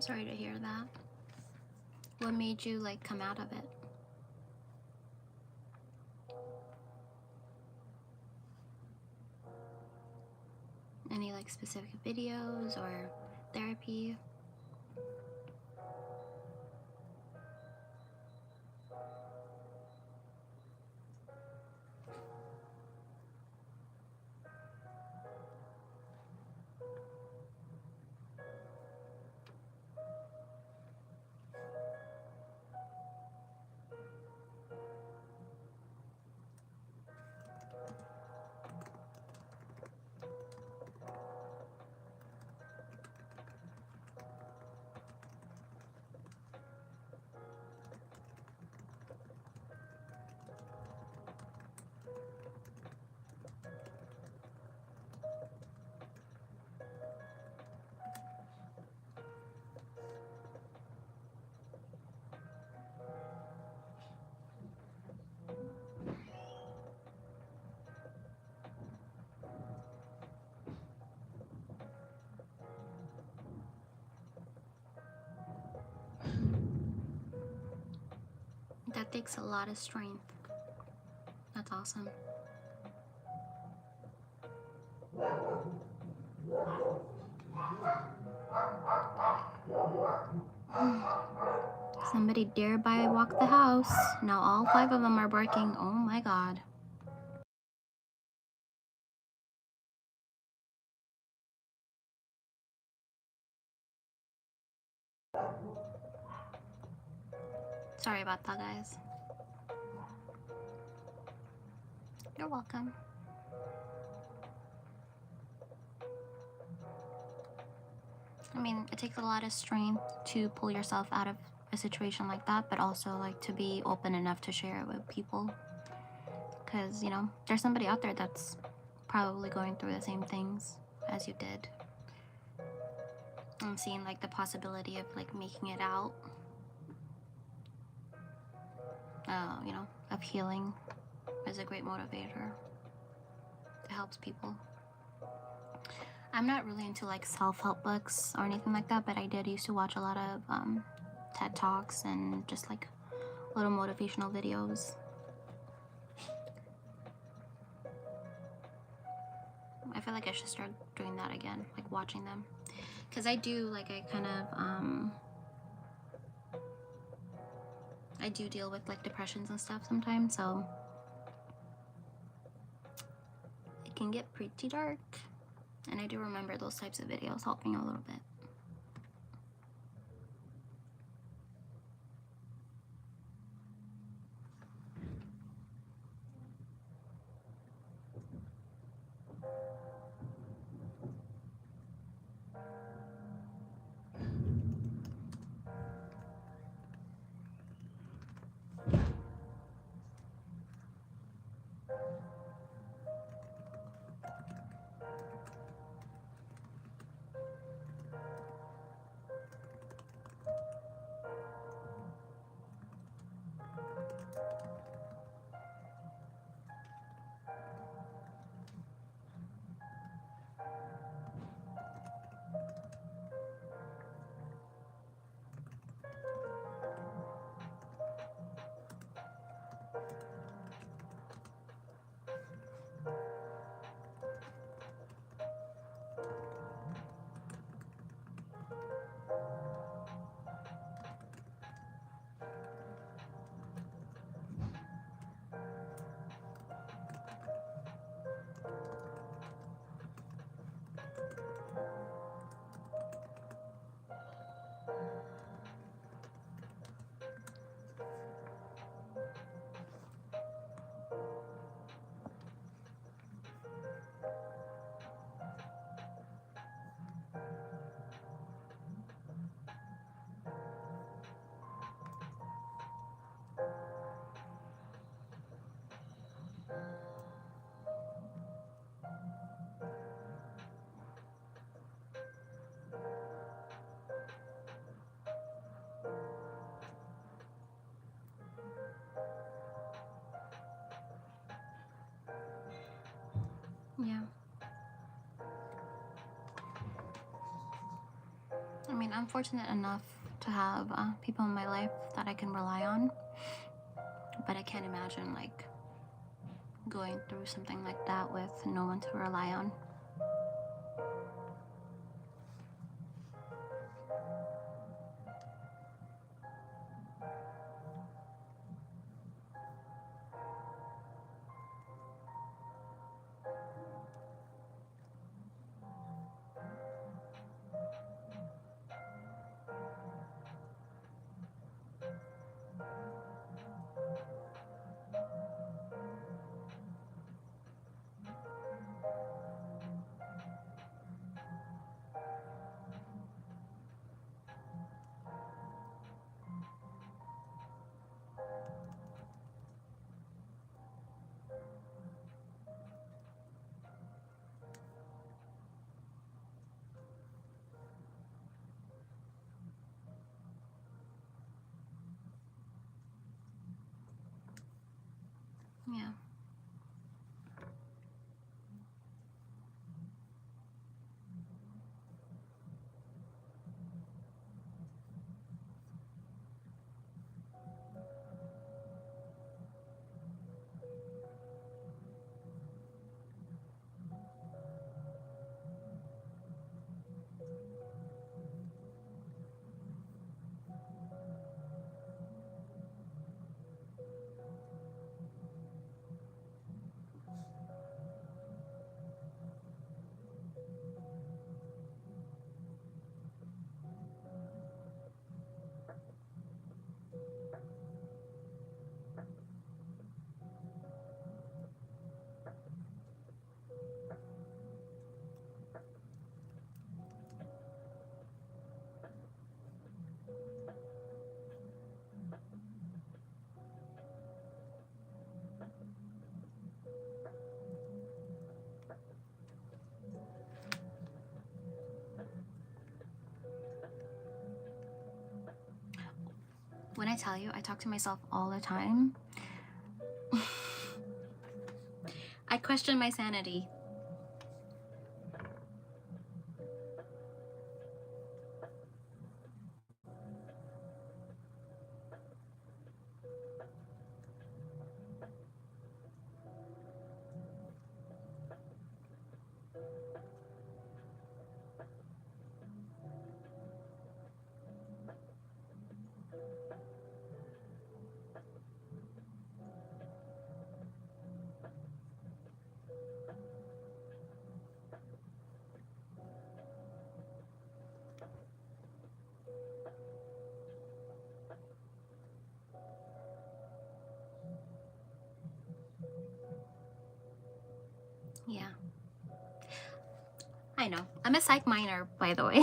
Speaker 1: sorry to hear that. What made you like come out of it? Any like specific videos or therapy? That takes a lot of strength. That's awesome. Somebody thereby walk the house. Now all 5 of them are barking. Oh my god. Sorry about that, guys. You're welcome. I mean, it takes a lot of strength to pull yourself out of a situation like that, but also like to be open enough to share it with people. Because, you know, there's somebody out there that's probably going through the same things as you did. I'm seeing like the possibility of like making it out. You know, of healing is a great motivator. It helps people. I'm not really into like self-help books or anything like that, but I did used to watch a lot of TED Talks and just like little motivational videos. I feel like I should start doing that again, like watching them. Because I do, like, I kind of, I do deal with like depressions and stuff sometimes, so it can get pretty dark. And I do remember those types of videos helping a little bit. Yeah. I mean, I'm fortunate enough to have people in my life that I can rely on, but I can't imagine like going through something like that with no one to rely on. Yeah. When I tell you, I talk to myself all the time. I question my sanity. Yeah. I know. I'm a psych minor, by the way.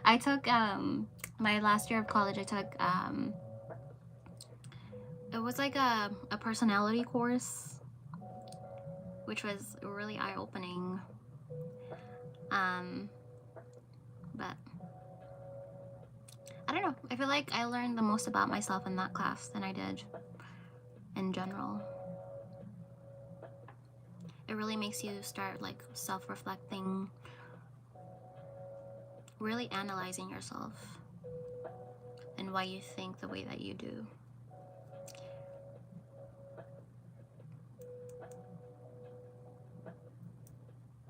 Speaker 1: I took my last year of college. I took it was like a personality course, which was really eye-opening. But I don't know. I feel like I learned the most about myself in that class than I did in general. It really makes you start like self-reflecting, really analyzing yourself and why you think the way that you do.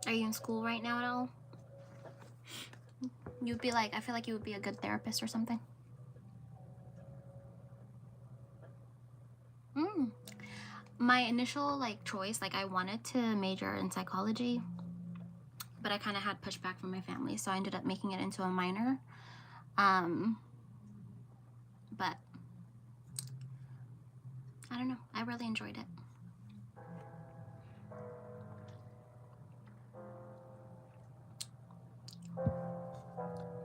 Speaker 1: Are you in school right now at all? You'd be like, I feel like you would be a good therapist or something. My initial like choice, like I wanted to major in psychology, but I kind of had pushback from my family, so I ended up making it into a minor. But I don't know, I really enjoyed it.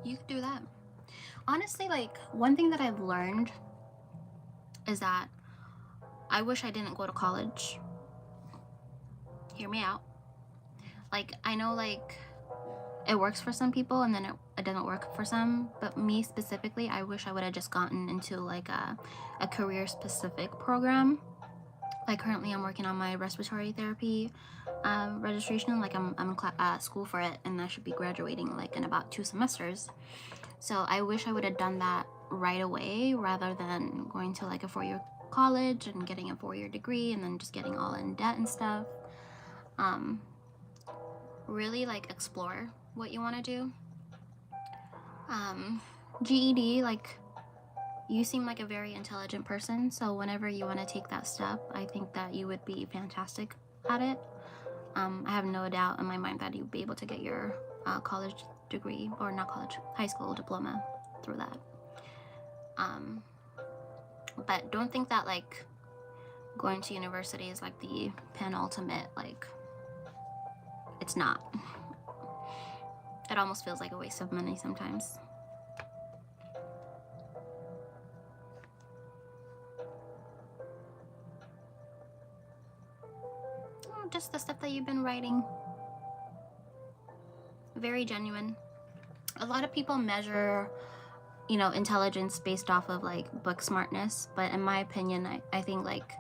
Speaker 1: You could do that. Honestly, like one thing that I've learned is that I wish I didn't go to college. Hear me out. Like I know like it works for some people and then it doesn't work for some, but me specifically, I wish I would have just gotten into like a career specific program Like currently I'm working on my respiratory therapy registration. Like I'm in school for it, and I should be graduating like in about 2 semesters. So I wish I would have done that right away rather than going to like a 4-year college and getting a 4-year degree and then just getting all in debt and stuff. Really like explore what you want to do. GED, like, you seem like a very intelligent person, so whenever you want to take that step, I think that you would be fantastic at it. I have no doubt in my mind that you'd be able to get your college degree, or not college, high school diploma through that. But don't think that like going to university is like the penultimate, like, it's not. It almost feels like a waste of money sometimes. Oh, just the stuff that you've been writing. Very genuine. A lot of people measure, you know, intelligence based off of like book smartness, but in my opinion, I think like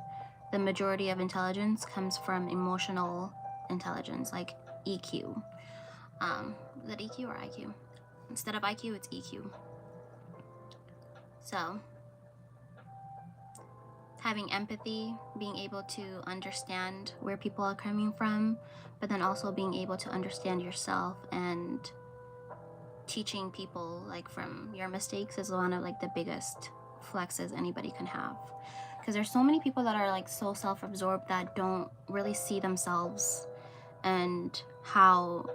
Speaker 1: the majority of intelligence comes from emotional intelligence, like EQ. Is it EQ or IQ? Instead of IQ, it's EQ. So having empathy, being able to understand where people are coming from, but then also being able to understand yourself, and teaching people like from your mistakes is one of like the biggest flexes anybody can have, because there's so many people that are like so self-absorbed that don't really see themselves and how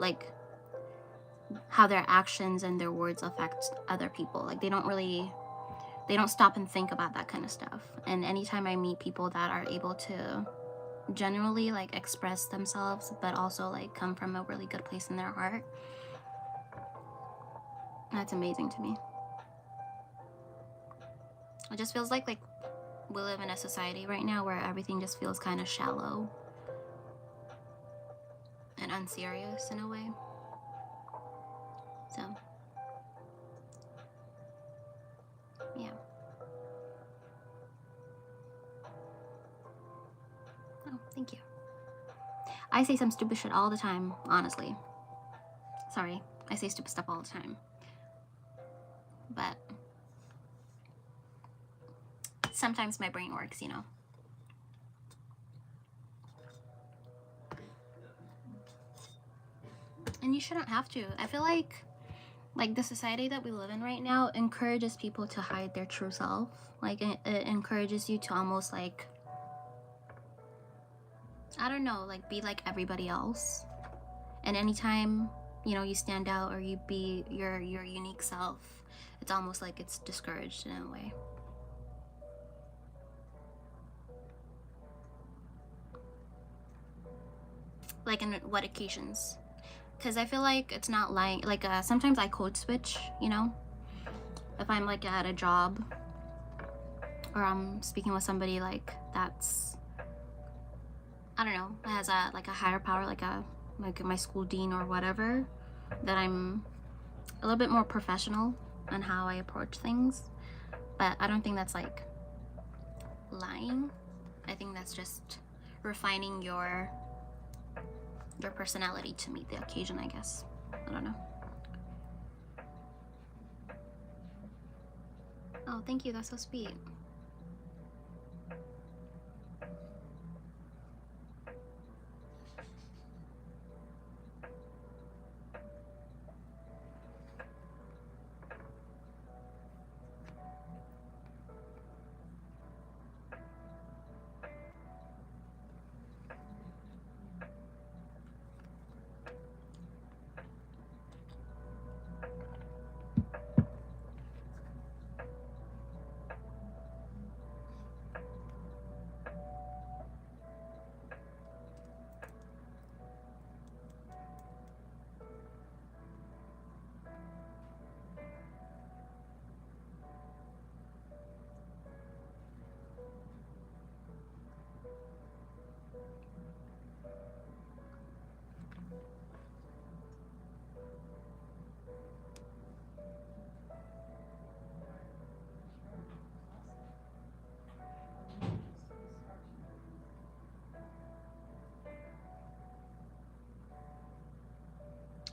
Speaker 1: their actions and their words affect other people. Like they don't stop and think about that kind of stuff. And anytime I meet people that are able to generally like express themselves but also like come from a really good place in their heart, that's amazing to me. It just feels like we live in a society right now where everything just feels kind of shallow and unserious in a way. So yeah. Oh, thank you. I say some stupid shit all the time, honestly. Sorry, I say stupid stuff all the time. But sometimes my brain works, you know. And you shouldn't have to. I feel like the society that we live in right now encourages people to hide their true self. Like it encourages you to almost like, I don't know, like be like everybody else. And anytime, you know, you stand out or you be your unique self, it's almost like it's discouraged in a way. Like in what occasions? Because I feel like it's not like sometimes I code switch, you know, if I'm like at a job or I'm speaking with somebody like that's, I don't know, has a like a higher power, like my school dean or whatever, that I'm a little bit more professional on how I approach things. But I don't think that's like lying. I think that's just refining your personality to meet the occasion, I guess. I don't know. Oh, thank you. That's so sweet.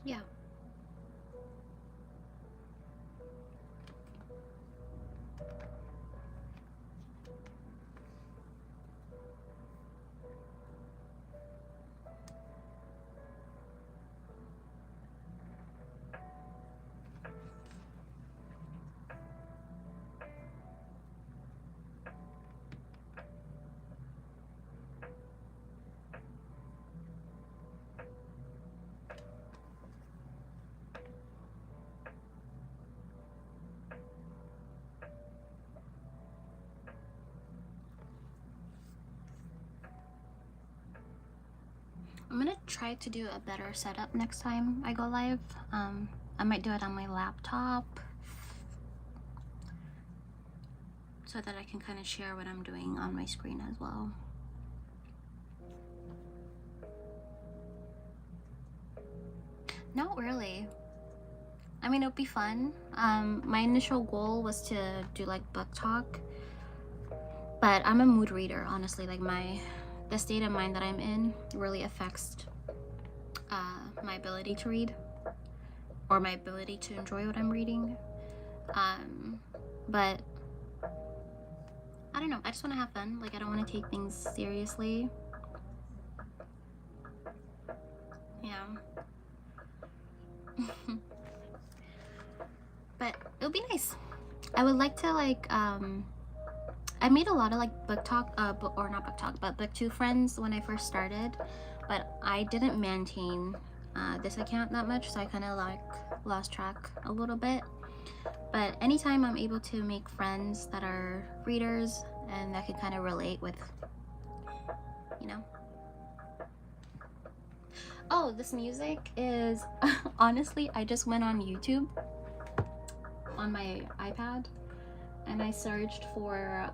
Speaker 1: Yeah. I'm gonna try to do a better setup next time I go live. I might do it on my laptop so that I can kind of share what I'm doing on my screen as well. Not really. I mean, it would be fun. My initial goal was to do like book talk, but I'm a mood reader, honestly. Like the state of mind that I'm in really affects my ability to read or my ability to enjoy what I'm reading. But I don't know, I just want to have fun. Like, I don't want to take things seriously. Yeah. But it'll be nice. I would like to like I made a lot of like book talk not book talk, but booktube friends when I first started, but I didn't maintain this account that much, so I kind of like lost track a little bit. But anytime I'm able to make friends that are readers and that can kind of relate with, you know. Oh, this music is honestly, I just went on YouTube on my iPad and I searched for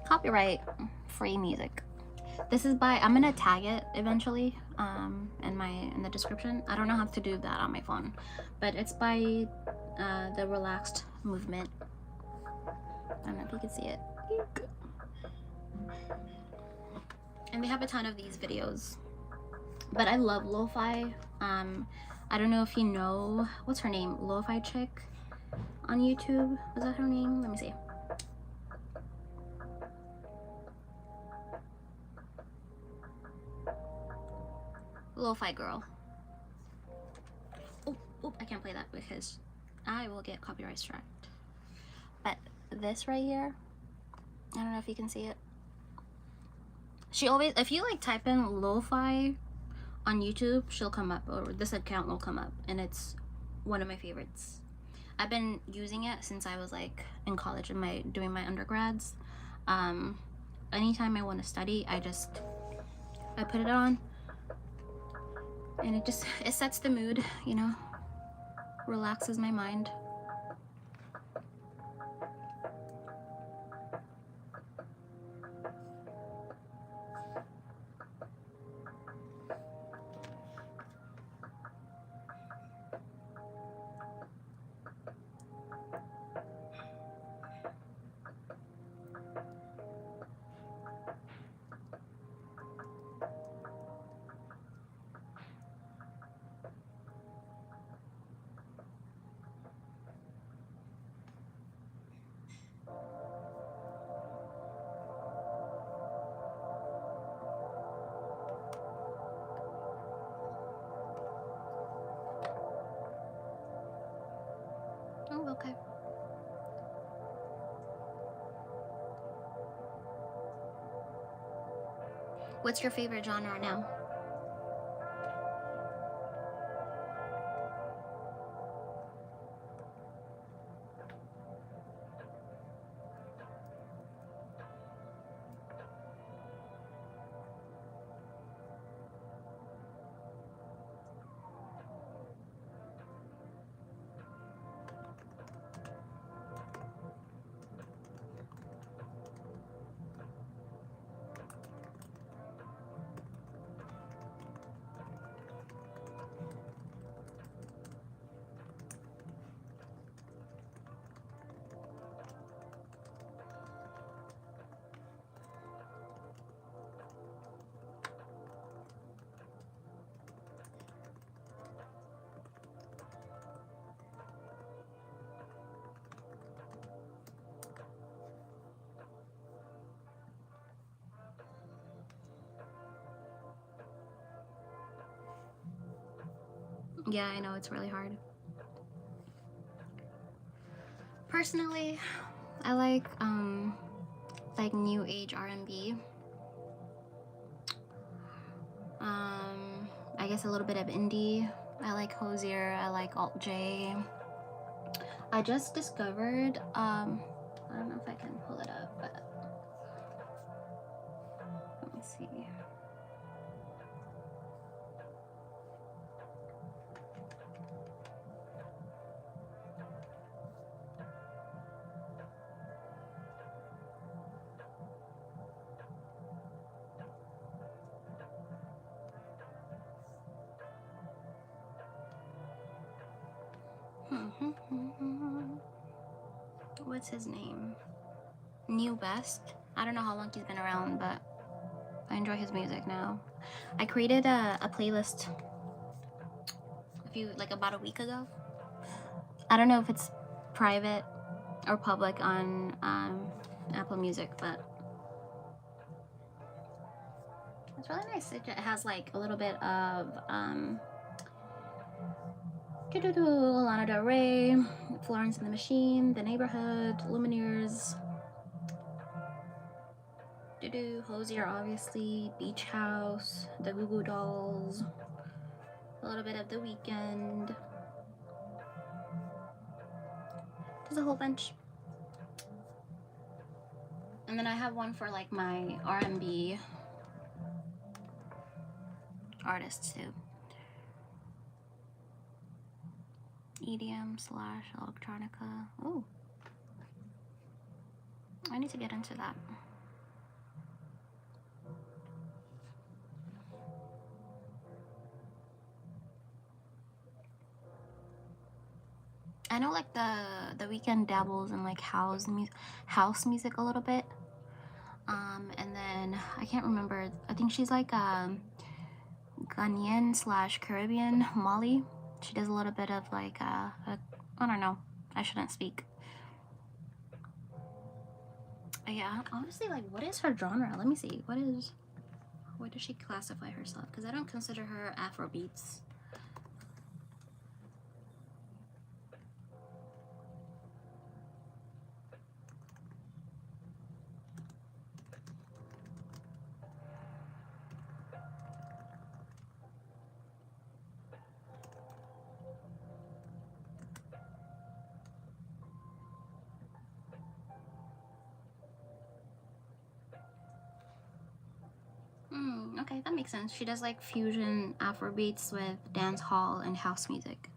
Speaker 1: copyright free music. This is by, I'm gonna tag it eventually in the description. I don't know how to do that on my phone, but it's by the Relaxed Movement. I don't know if you can see it. And they have a ton of these videos, but I love lo-fi. I don't know if you know, what's her name? Lo-fi Chick on YouTube. Was that her name? Let me see. Lo-fi Girl. Oh, I can't play that because I will get copyright strike. But this right here, I don't know if you can see it. She always, if you like type in lo-fi on YouTube, she'll come up, or this account will come up, and it's one of my favorites. I've been using it since I was like in college and doing my undergrads. Anytime I want to study, I put it on, and it sets the mood, you know, relaxes my mind. Oh, okay. What's your favorite genre now? Yeah, I know, it's really hard. Personally, I like new age R&B. I guess a little bit of indie. I like Hozier, I like Alt J. I just discovered, I don't know if I can pull it up, but let me see. What's his name? New Best. I don't know how long he's been around, but I enjoy his music now. I created a playlist about a week ago. I don't know if it's private or public on Apple Music, but it's really nice. It has like a little bit of Lana Del Rey, Florence and the Machine, The Neighborhood, Lumineers, Hozier, obviously, Beach House, the Goo Goo Dolls, a little bit of The Weeknd. There's a whole bunch. And then I have one for like my R&B artists too. EDM / electronica. Oh, I need to get into that. I know like the Weeknd dabbles in like house music a little bit. And then I can't remember. I think she's like Ghanaian / Caribbean, Molly. She does a little bit of like I don't know. I shouldn't speak. But yeah, honestly, like, what is her genre? Let me see. What does she classify herself? Because I don't consider her Afrobeats. Okay, that makes sense. She does like fusion Afrobeats with dance hall and house music.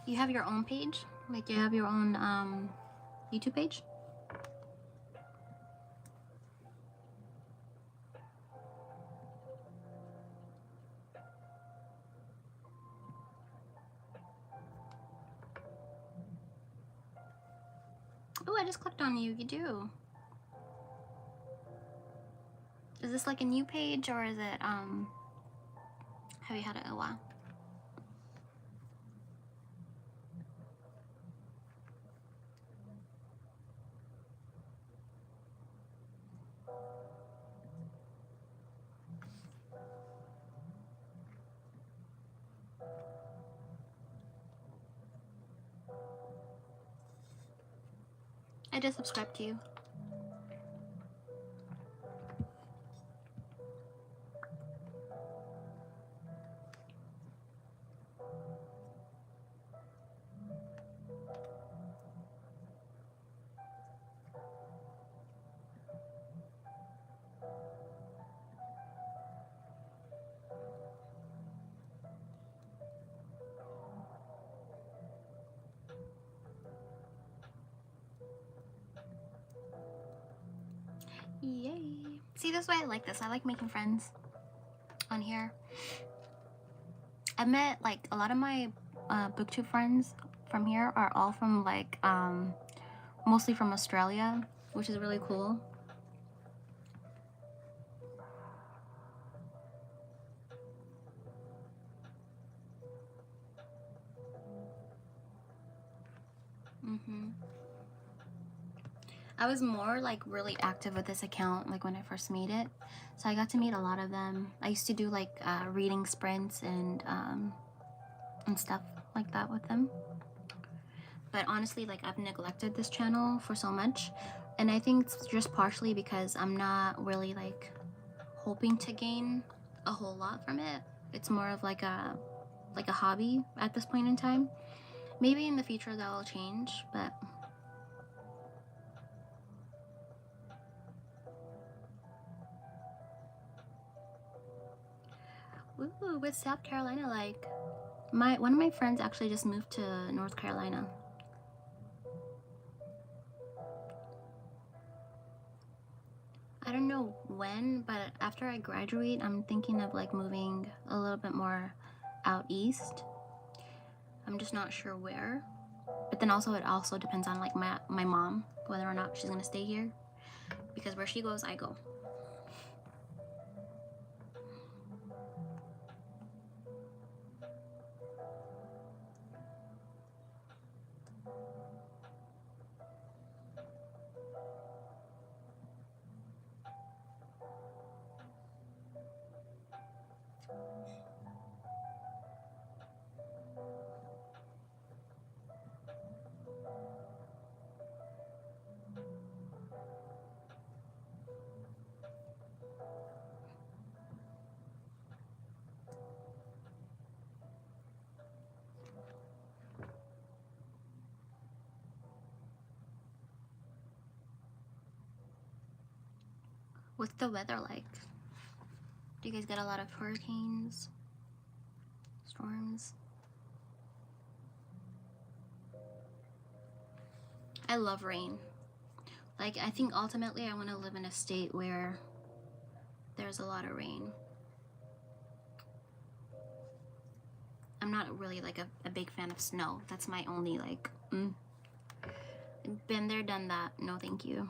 Speaker 1: You have your own page? Like you have your own YouTube page? Oh, I just clicked on you. You do. Is this like a new page or is it have you had it a while? I just subscribed to you. Yay. See, that's why I like this. I like making friends on here. I met like a lot of my booktube friends from here are all from like mostly from Australia, which is really cool. I was more like really active with this account like when I first made it, so I got to meet a lot of them. I used to do like reading sprints and stuff like that with them. But honestly, like I've neglected this channel for so much, and I think it's just partially because I'm not really like hoping to gain a whole lot from it. It's more of like a hobby at this point in time. Maybe in the future that will change, but ooh, what's South Carolina like? One of my friends actually just moved to North Carolina. I don't know when, but after I graduate, I'm thinking of like moving a little bit more out east. I'm just not sure where. But then also it also depends on like my mom, whether or not she's gonna stay here. Because where she goes, I go. What's the weather like? Do you guys get a lot of hurricanes? Storms? I love rain. Like, I think ultimately I want to live in a state where there's a lot of rain. I'm not really like a big fan of snow. That's my only like, been there, done that. No, thank you.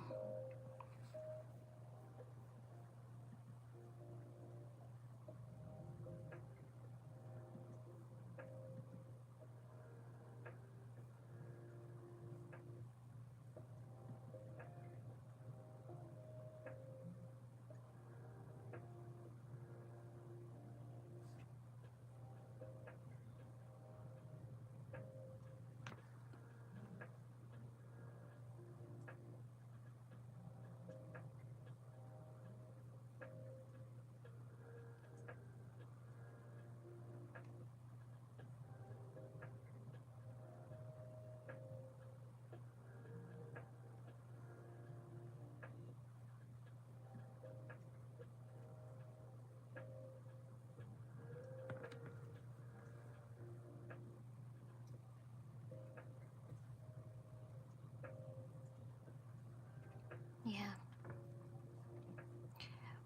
Speaker 1: Yeah.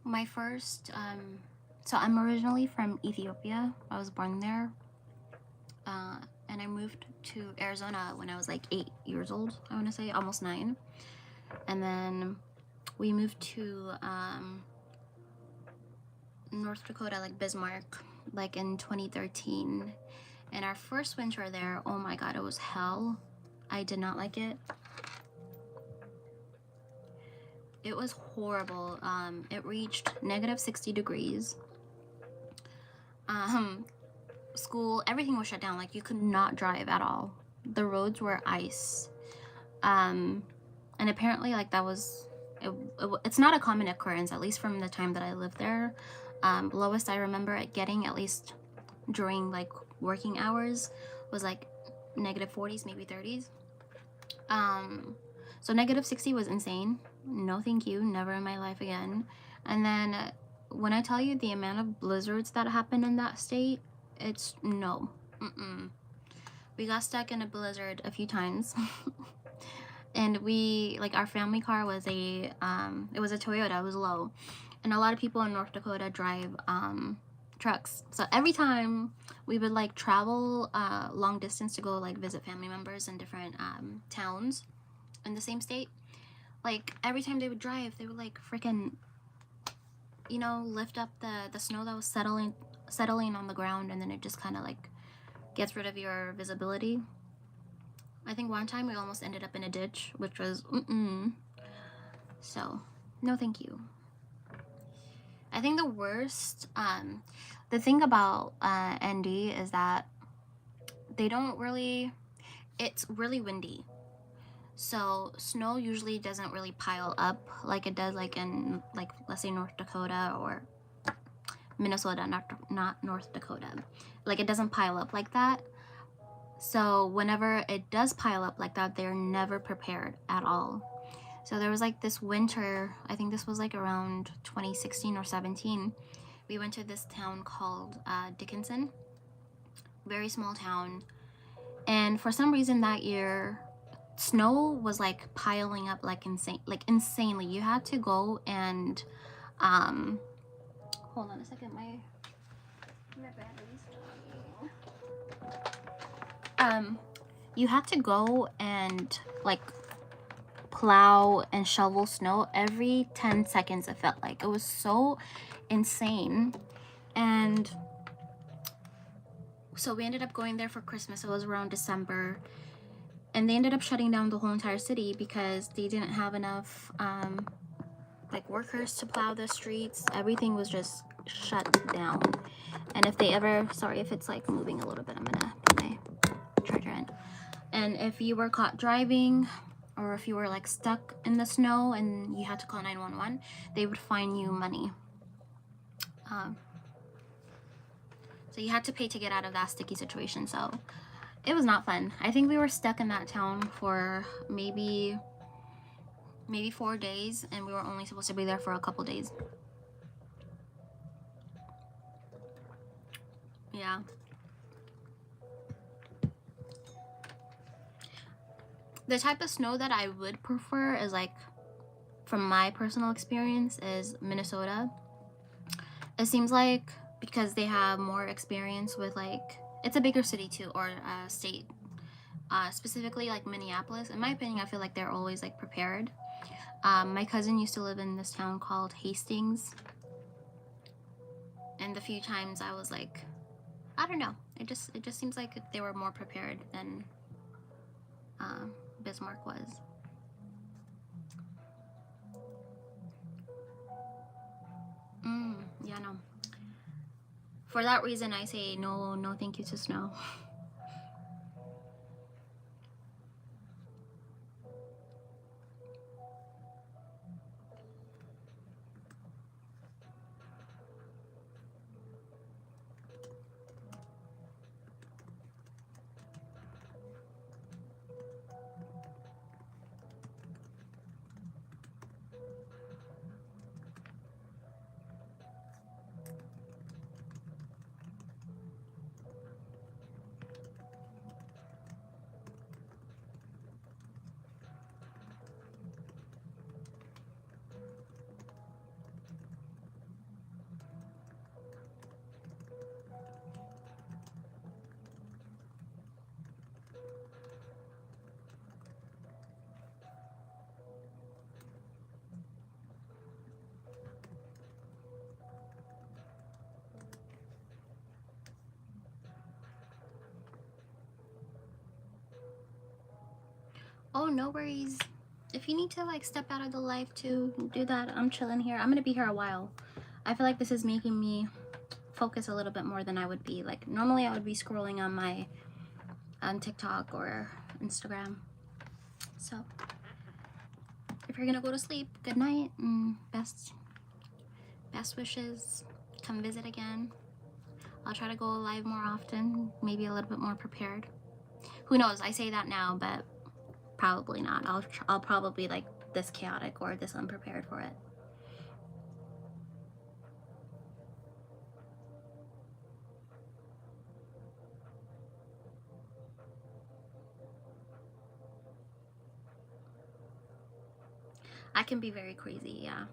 Speaker 1: My first, so I'm originally from Ethiopia. I was born there. And I moved to Arizona when I was like 8 years old, I want to say, almost 9. And then we moved to North Dakota, like Bismarck, like in 2013. And our first winter there, oh my god, it was hell. I did not like it. It was horrible. It reached negative 60 degrees. School, everything was shut down. Like, you could not drive at all. The roads were ice. And apparently, like, that was... it's not a common occurrence, at least from the time that I lived there. Lowest I remember it getting, at least during, like, working hours, was, like, negative 40s, maybe 30s. So negative 60 was insane. No thank you, never in my life again. And then when I tell you the amount of blizzards that happened in that state, it's no. We got stuck in a blizzard a few times. And we, like, our family car was it was a Toyota, it was low. And a lot of people in North Dakota drive trucks. So every time we would like travel long distance to go like visit family members in different towns in the same state, like every time they would drive, they would like freaking, you know, lift up the snow that was settling on the ground, and then it just kind of like gets rid of your visibility. I think one time we almost ended up in a ditch, which was so no thank you. I think the worst, the thing about ND is that they don't really, it's really windy. So snow usually doesn't really pile up like it does like in, like, let's say North Dakota or Minnesota, not North Dakota. Like, it doesn't pile up like that. So whenever it does pile up like that, they're never prepared at all. So there was like this winter, I think this was like around 2016 or 17, we went to this town called Dickinson, very small town. And for some reason that year, snow was like piling up like insanely. You had to go and hold on a second, my battery's dying. You had to go and like plow and shovel snow every 10 seconds. It felt like it was so insane. And so we ended up going there for Christmas. It was around December, and they ended up shutting down the whole entire city because they didn't have enough like workers to plow the streets. Everything was just shut down. And if they ever, sorry if it's like moving a little bit, I'm gonna put my charger in. And if you were caught driving, or if you were like stuck in the snow and you had to call 911, they would fine you money. So you had to pay to get out of that sticky situation. So it was not fun. I think we were stuck in that town for maybe 4 days, and we were only supposed to be there for a couple days. Yeah. The type of snow that I would prefer is like, from my personal experience, is Minnesota. It seems like because they have more experience with, like, it's a bigger city too, or state, specifically like Minneapolis. In my opinion, I feel like they're always like prepared. My cousin used to live in this town called Hastings, and the few times I was like, I don't know, it just seems like they were more prepared than Bismarck was. Yeah, no. For that reason, I say no thank you to snow. Oh, no worries. If you need to like step out of the life to do that, I'm chilling here. I'm gonna be here a while. I feel like this is making me focus a little bit more than I would be. Like, normally I would be scrolling on my TikTok or Instagram. So if you're gonna go to sleep, good night and best wishes. Come visit again. I'll try to go live more often, maybe a little bit more prepared. Who knows? I say that now, but probably not. I'll probably be like this chaotic or this unprepared for it. I can be very crazy, yeah.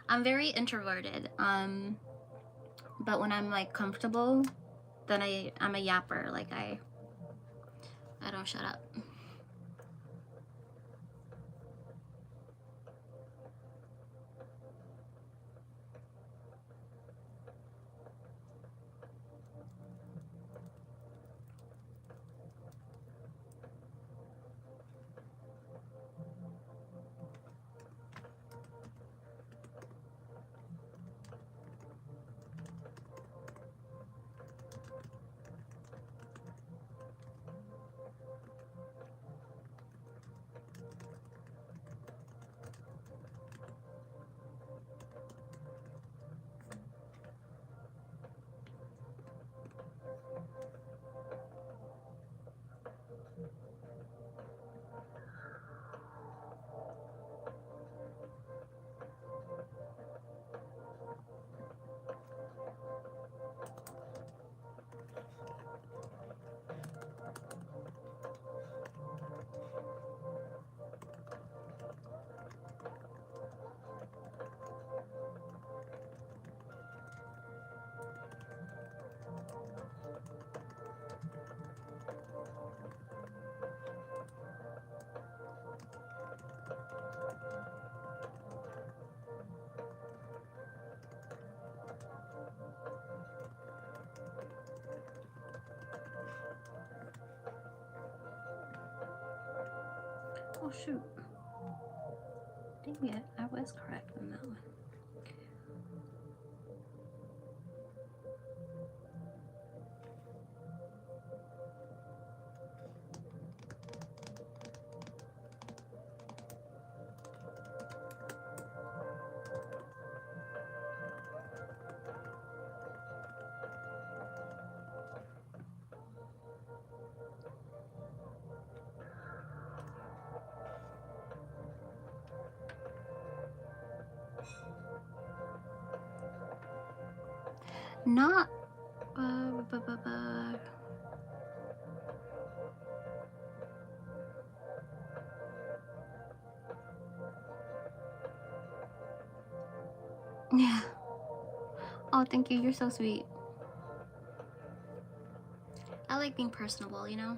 Speaker 1: I'm very introverted, but when I'm like comfortable, then I'm a yapper. Like, I don't shut up. Oh shoot. Dang it, I was correct on that one. Not yeah. Oh, thank you. You're so sweet. I like being personable, you know?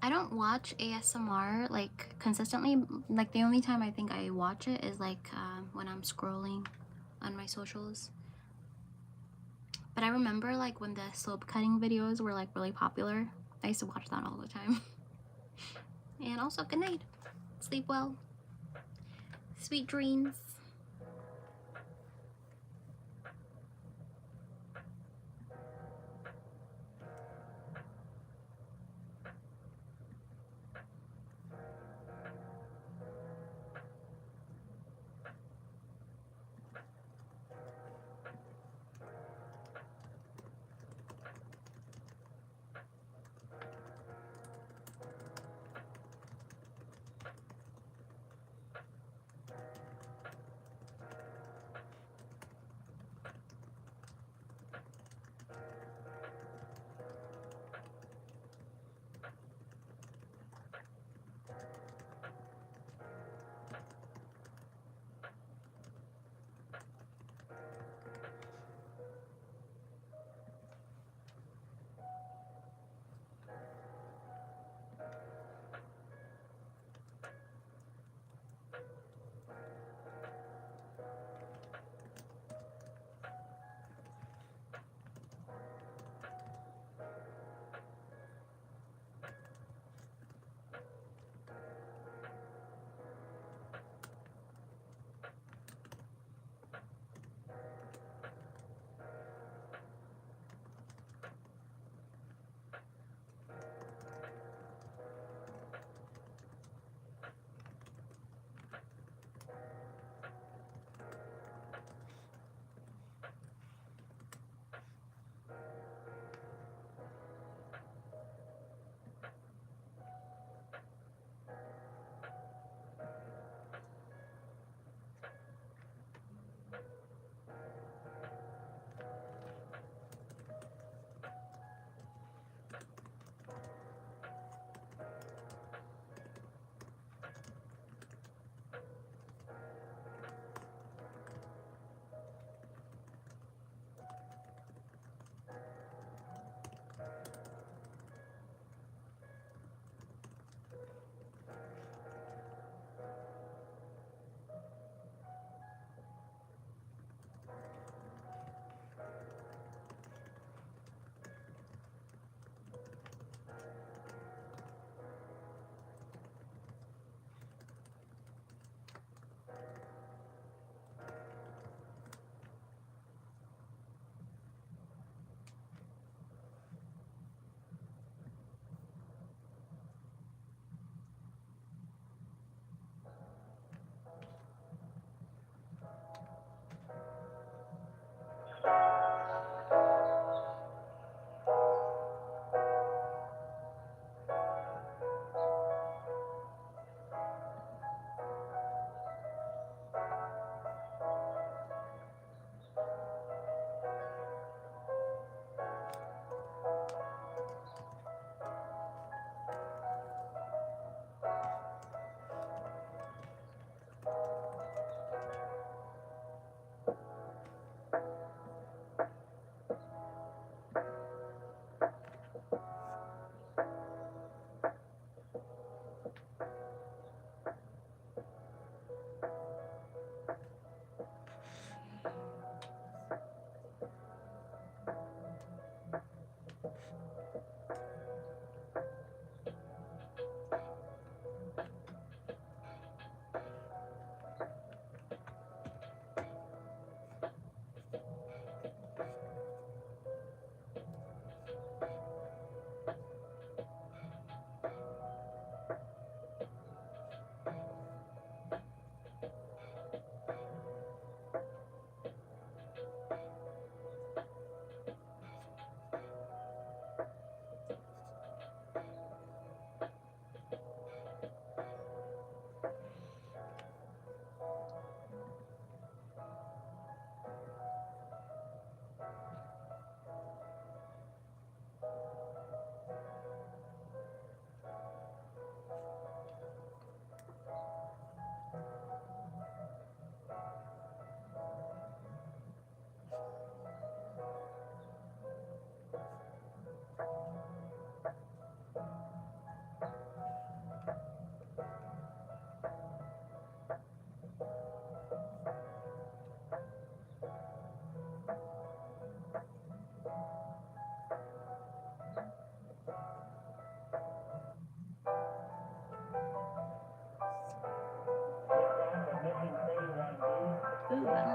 Speaker 1: I don't watch ASMR like consistently. Like the only time I think I watch it is like when I'm scrolling on my socials. But I remember like when the soap cutting videos were like really popular. I used to watch that all the time. And also, good night. Sleep well. Sweet dreams.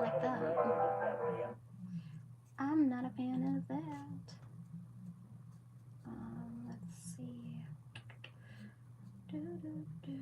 Speaker 1: like that. I'm not a fan of that. Let's see. Do, do, do.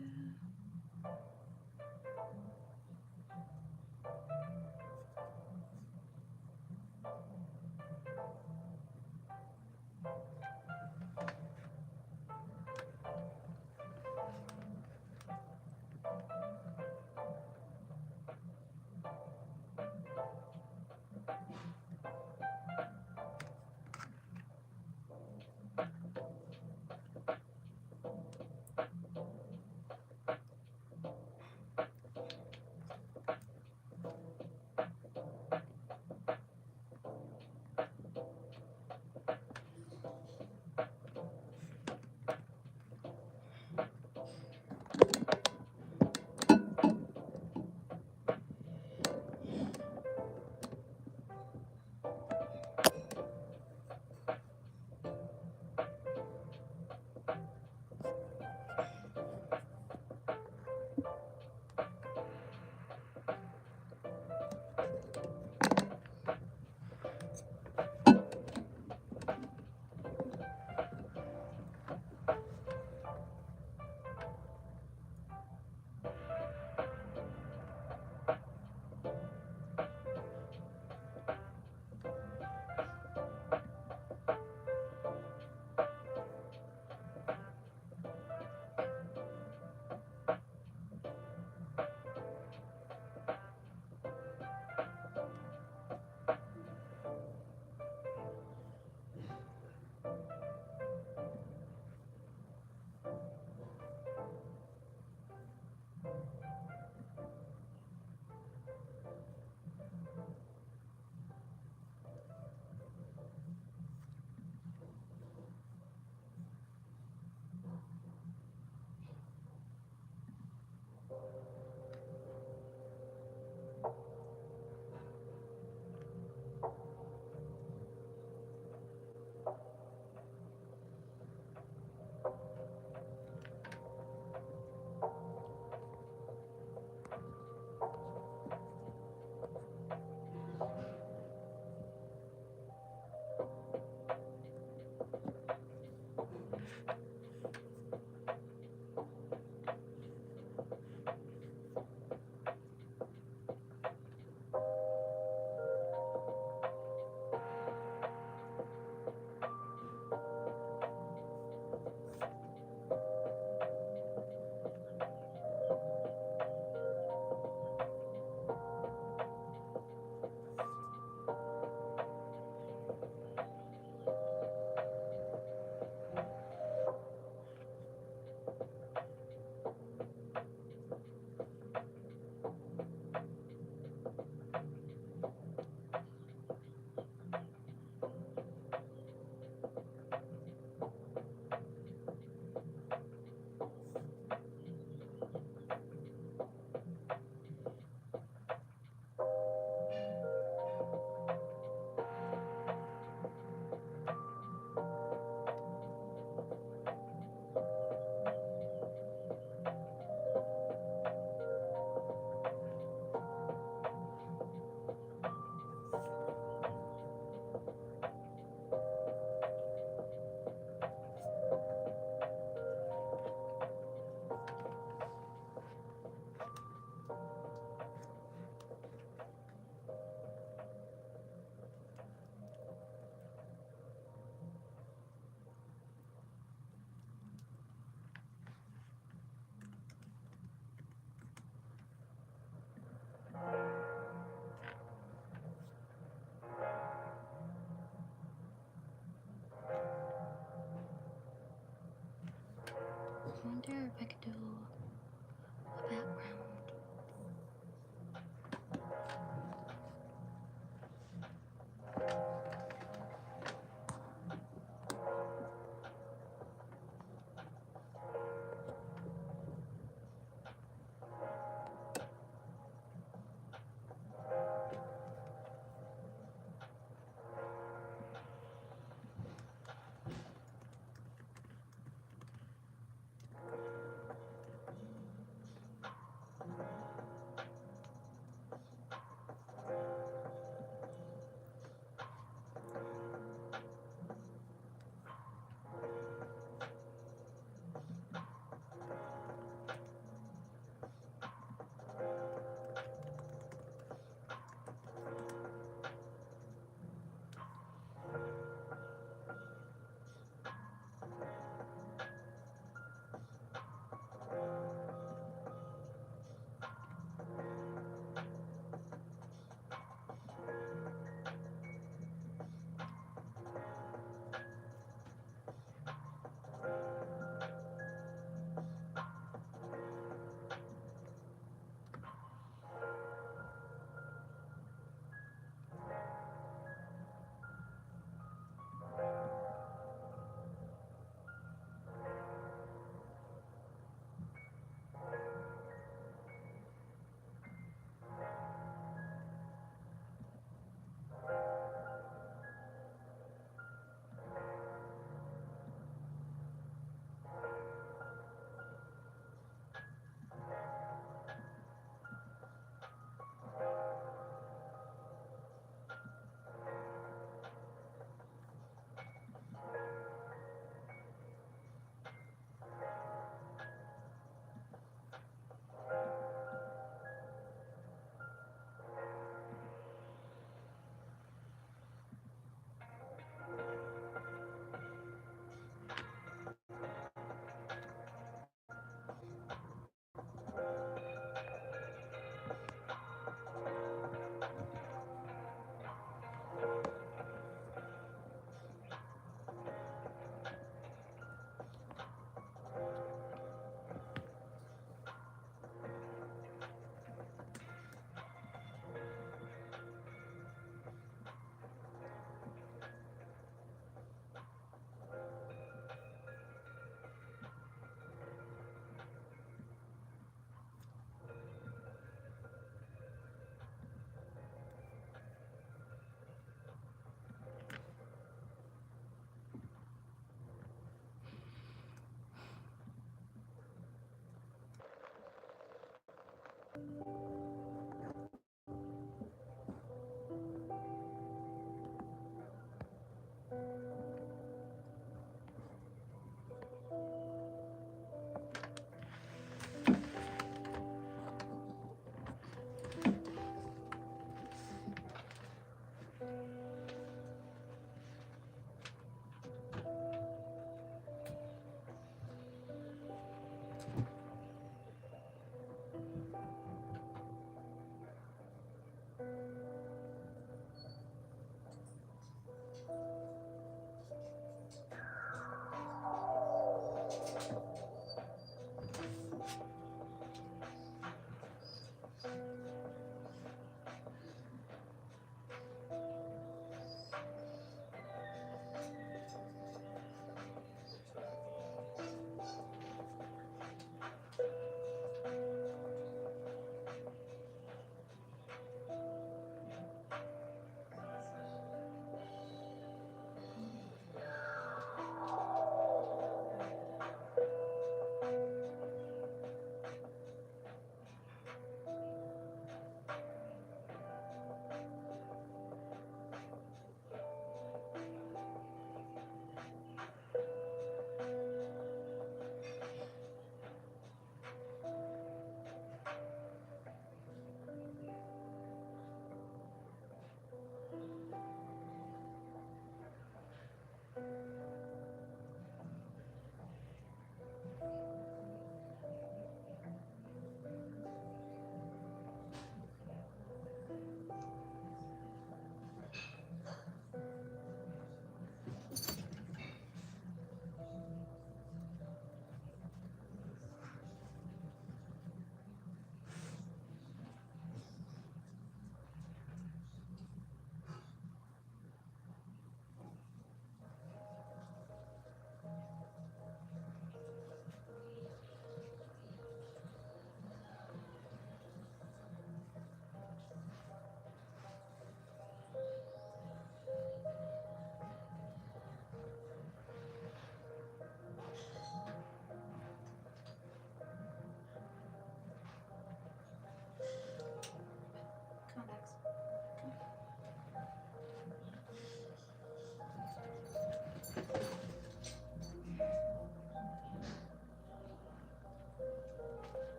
Speaker 1: I wonder if I could do a background.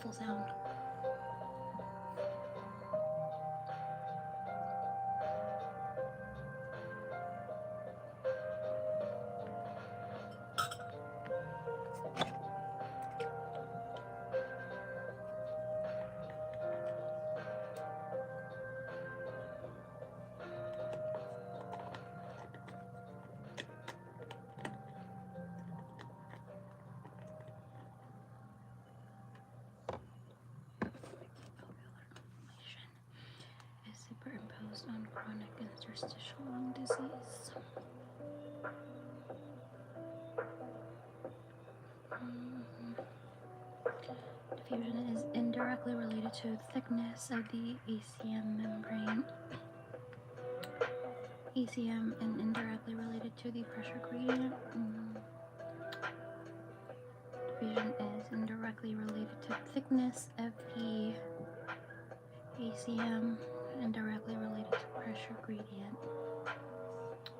Speaker 1: beautiful sound. Is superimposed on chronic interstitial lung disease. Diffusion is indirectly related to the thickness of the ACM membrane. ACM and indirectly related to the pressure gradient. Diffusion is indirectly related to thickness of the ACM, indirectly related to pressure gradient.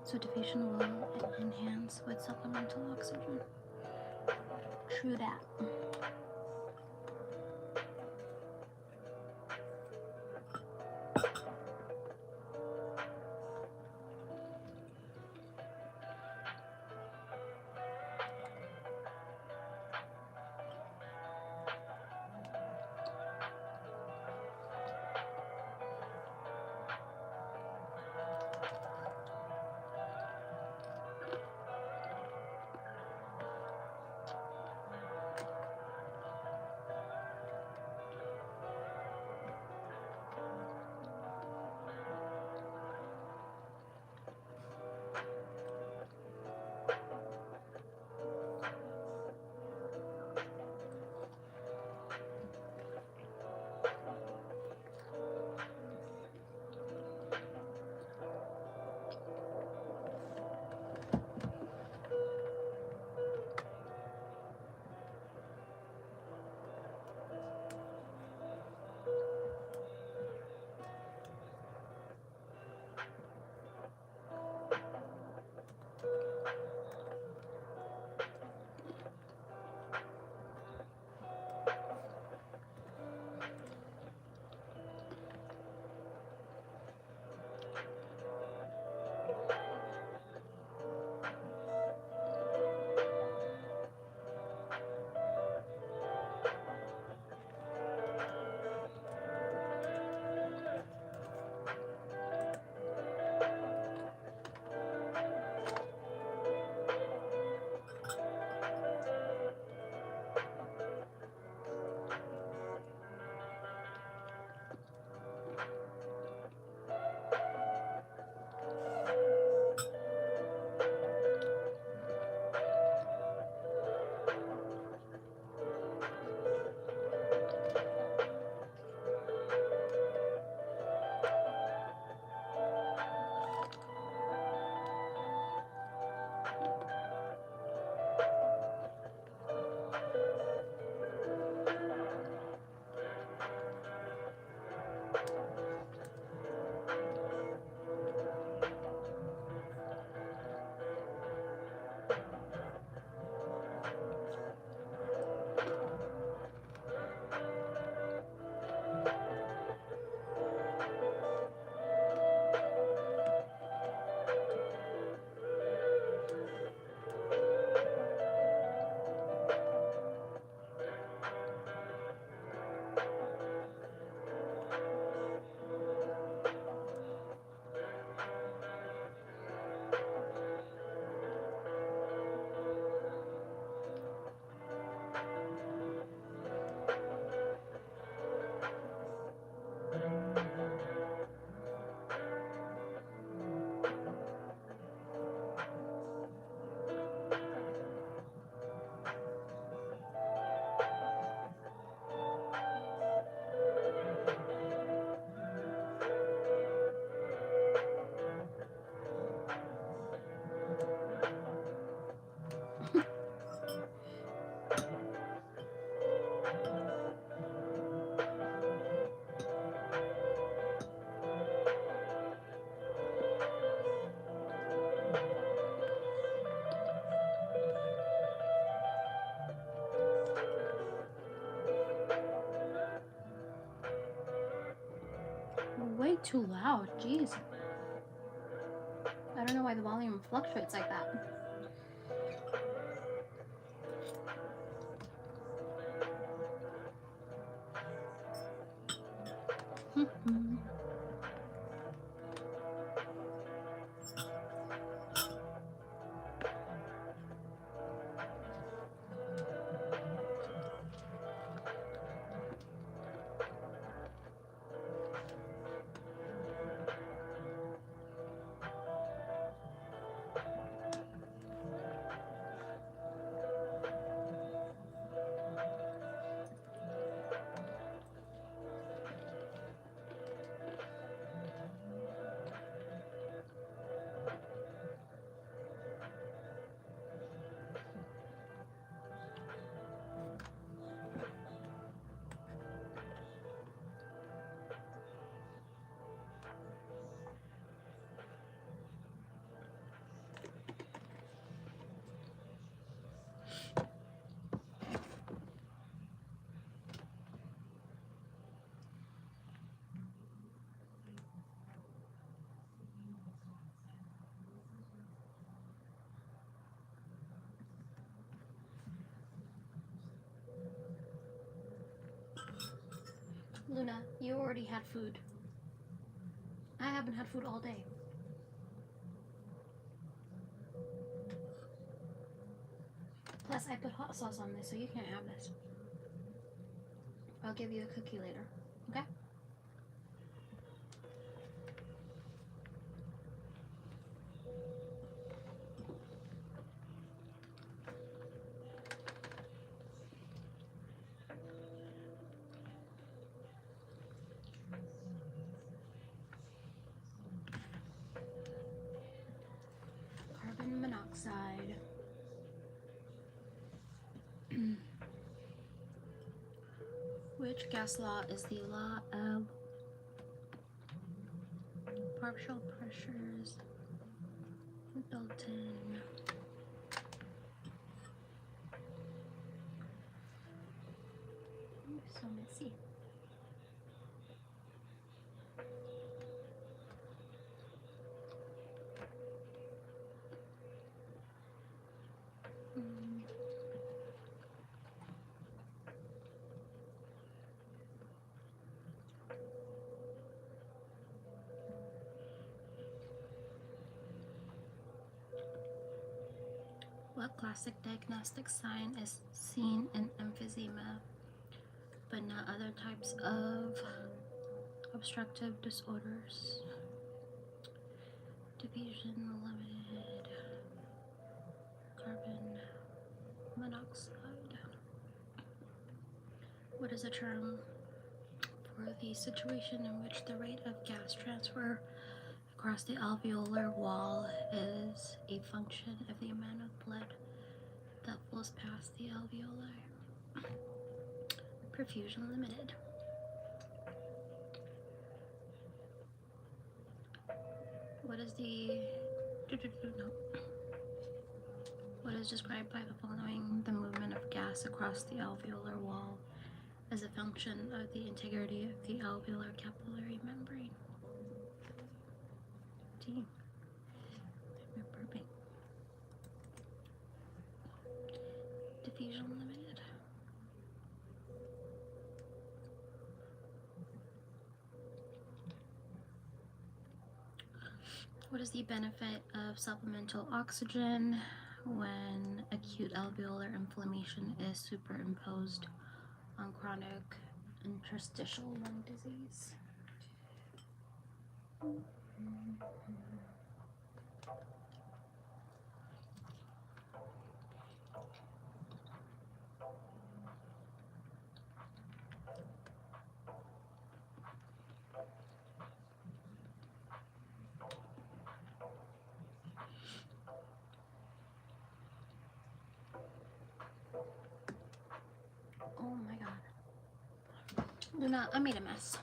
Speaker 1: So diffusion will enhance with supplemental oxygen. True that. way too loud. Jeez. I don't know why the volume fluctuates like that. Luna, you already had food. I haven't had food all day. Plus, I put hot sauce on this, so you can't have this. I'll give you a cookie later, okay? Carbon monoxide. Which gas law is the law of partial pressures built in? So messy. What classic diagnostic sign is seen in emphysema, but not other types of obstructive disorders? Diffusion limited carbon monoxide. What is a term for the situation in which the rate of gas transfer across the alveolar wall is a function of the amount of blood that flows past the alveoli? Perfusion limited. What is What is described by the following? The movement of gas across the alveolar wall as a function of the integrity of the alveolar capillary membrane. D. I'm burping. Diffusion limited. What is the benefit of supplemental oxygen when acute alveolar inflammation is superimposed on chronic interstitial lung disease? Oh my god. Luna, I made a mess.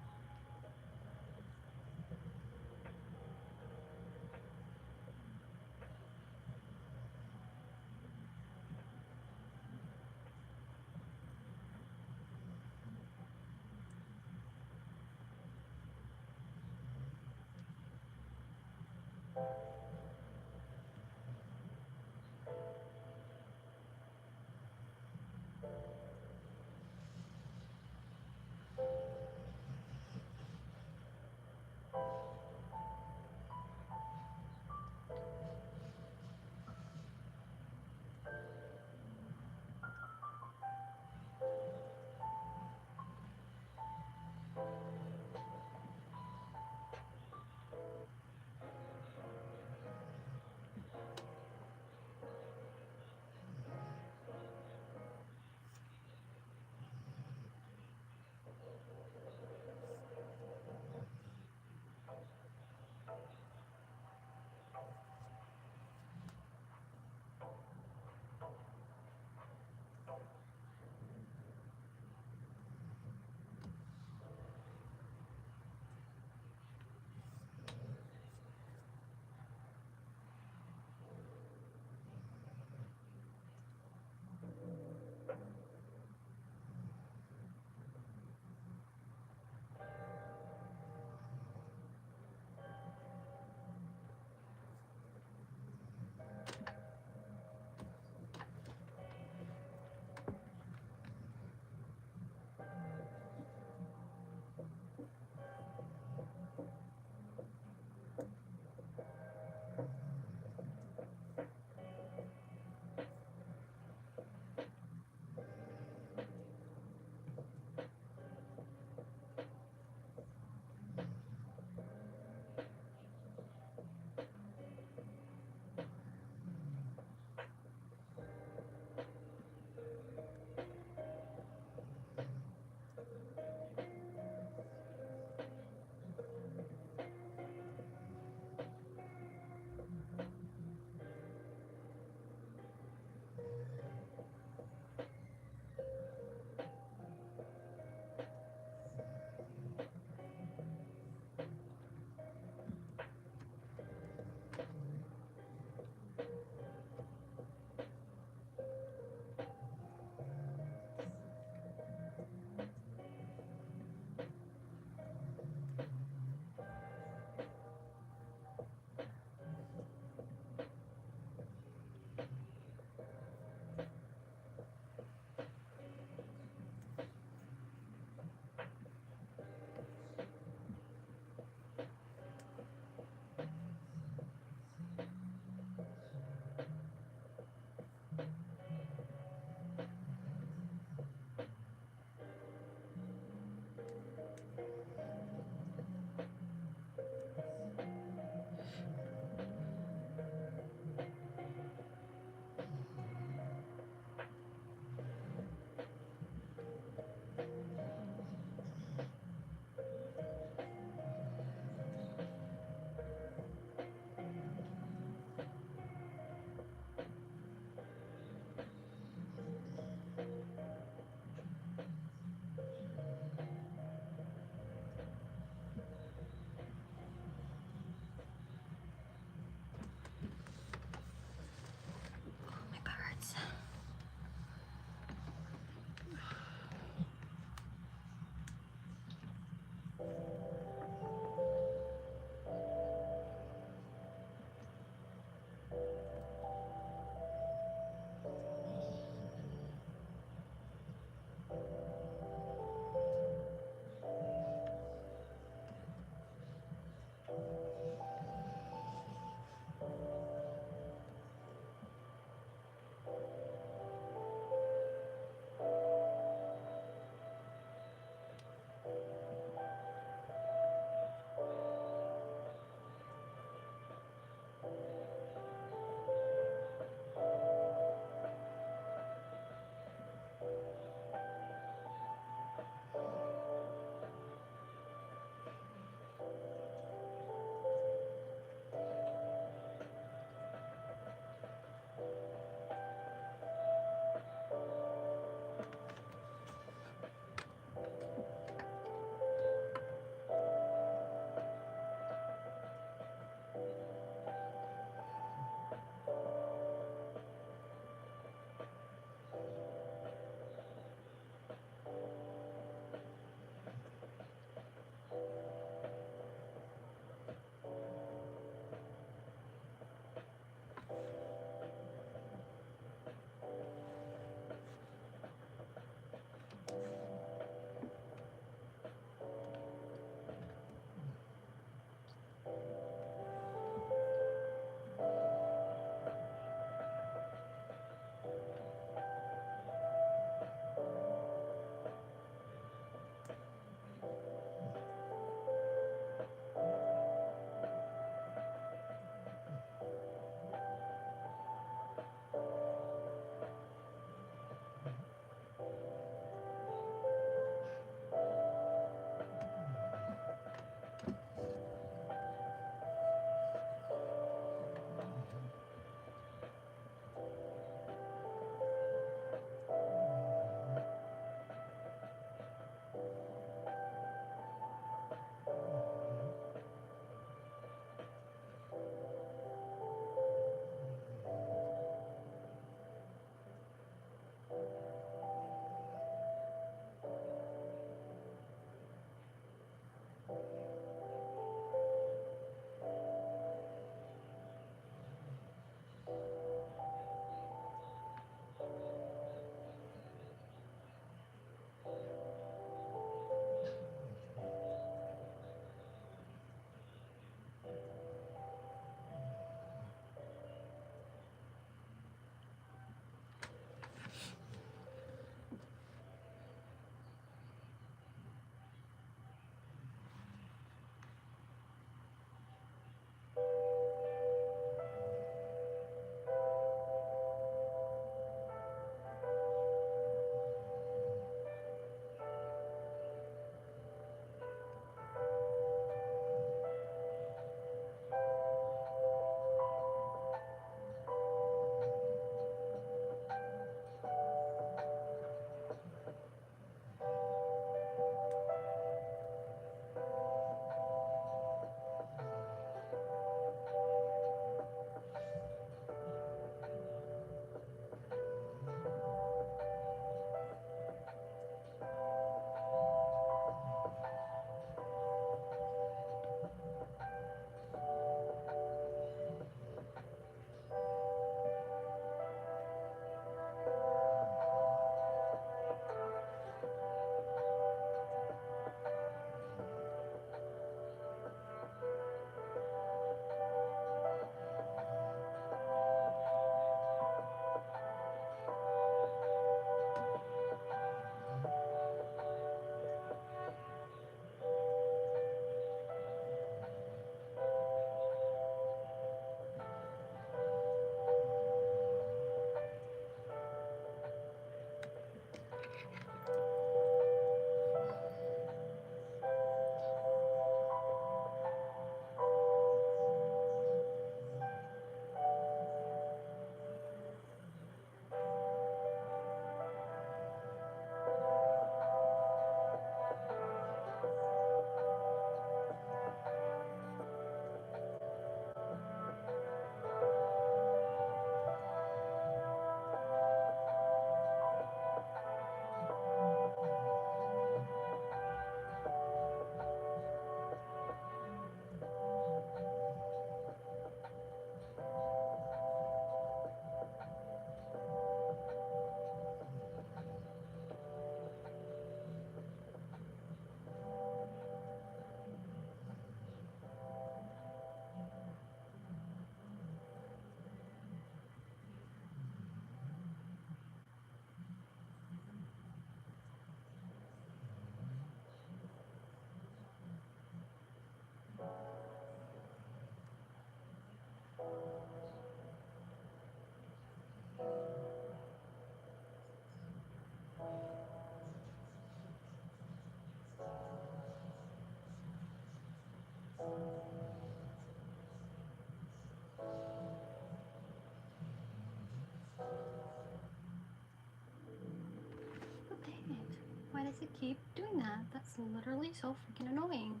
Speaker 1: What the heck? Why does it keep doing that? That's literally so freaking annoying.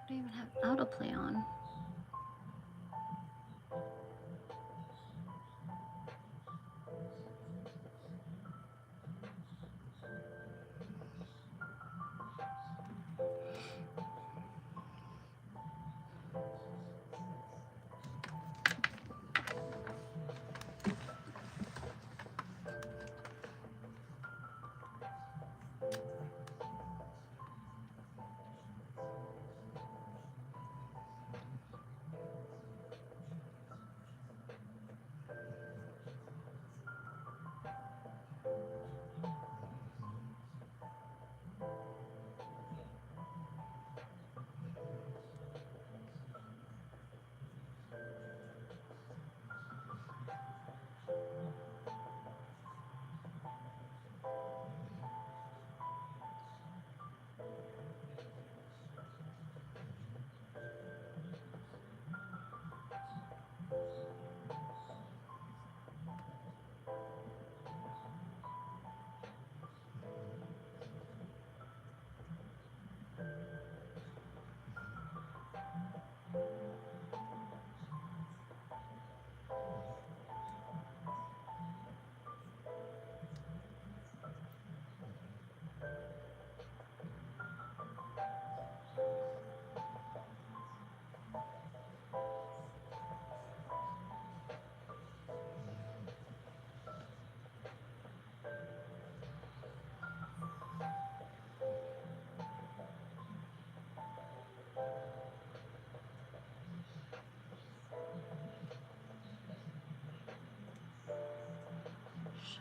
Speaker 1: I don't even have autoplay on.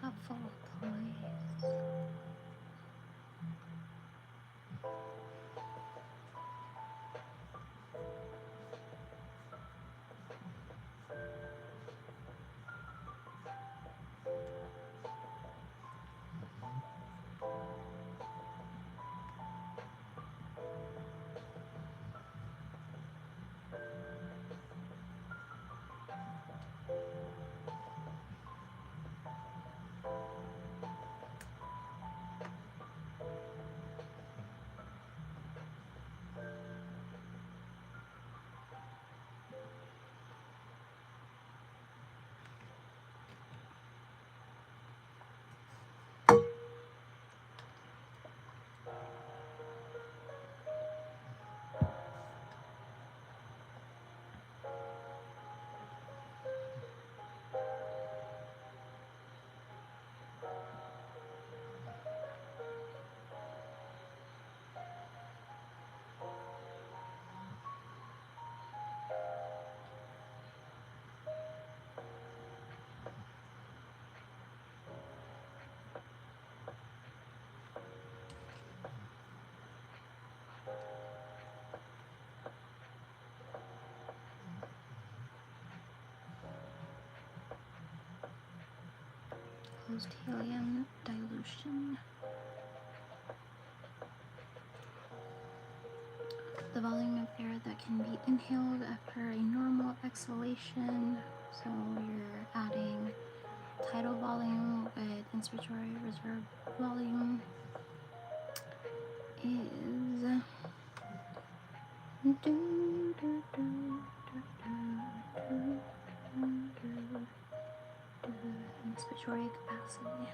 Speaker 1: Helpful employees. Closed helium dilution. The volume of air that can be inhaled after a normal exhalation. So you're adding tidal volume with inspiratory reserve volume is inspiratory capacity.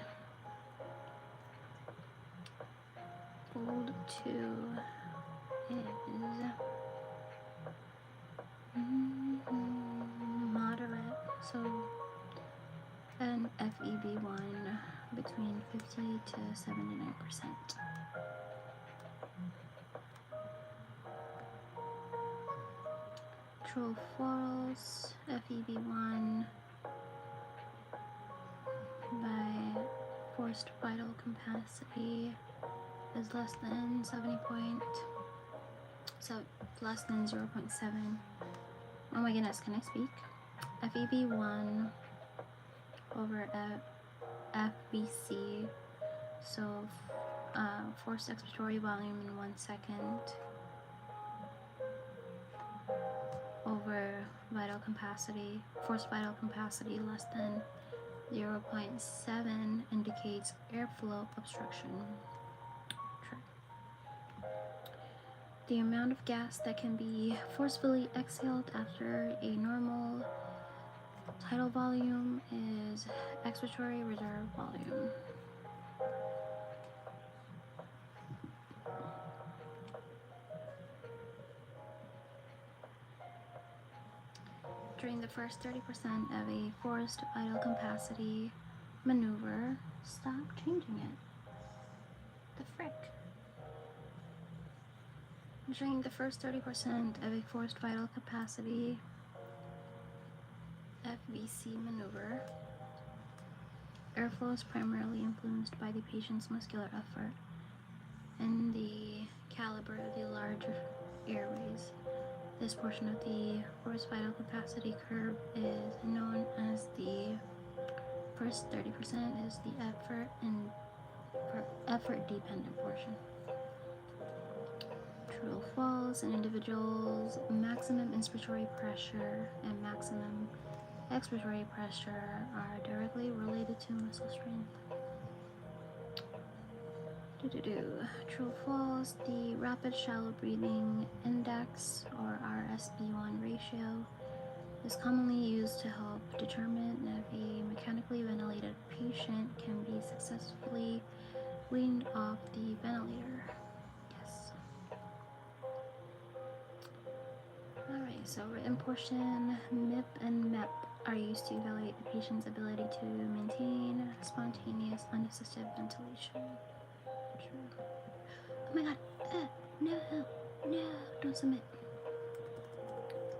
Speaker 1: Fold 2 is moderate, so an FEV1 between 50 to 79%. True false FEV1 by forced vital capacity is less than 70 point, so less than 0.7. Oh my goodness, can I speak? FEV1 over FVC, so forced expiratory volume in 1 second over vital capacity, forced vital capacity less than 0.7 indicates airflow obstruction. The amount of gas that can be forcefully exhaled after a normal tidal volume is expiratory reserve volume. During the first 30% of a forced vital capacity maneuver, stop changing it. The frick? During the first 30% of a forced vital capacity FVC maneuver, airflow is primarily influenced by the patient's muscular effort and the caliber of the larger airways. This portion of the forced vital capacity curve is known as the first 30% is the effort dependent portion. True or false, an individual's maximum inspiratory pressure and maximum expiratory pressure are directly related to muscle strength. True or false, the rapid shallow breathing index or RSB1 ratio is commonly used to help determine if a mechanically ventilated patient can be successfully weaned off the ventilator. Yes. Alright, so written portion, MIP and MEP are used to evaluate the patient's ability to maintain spontaneous unassisted ventilation. True. Oh my god, no, don't submit.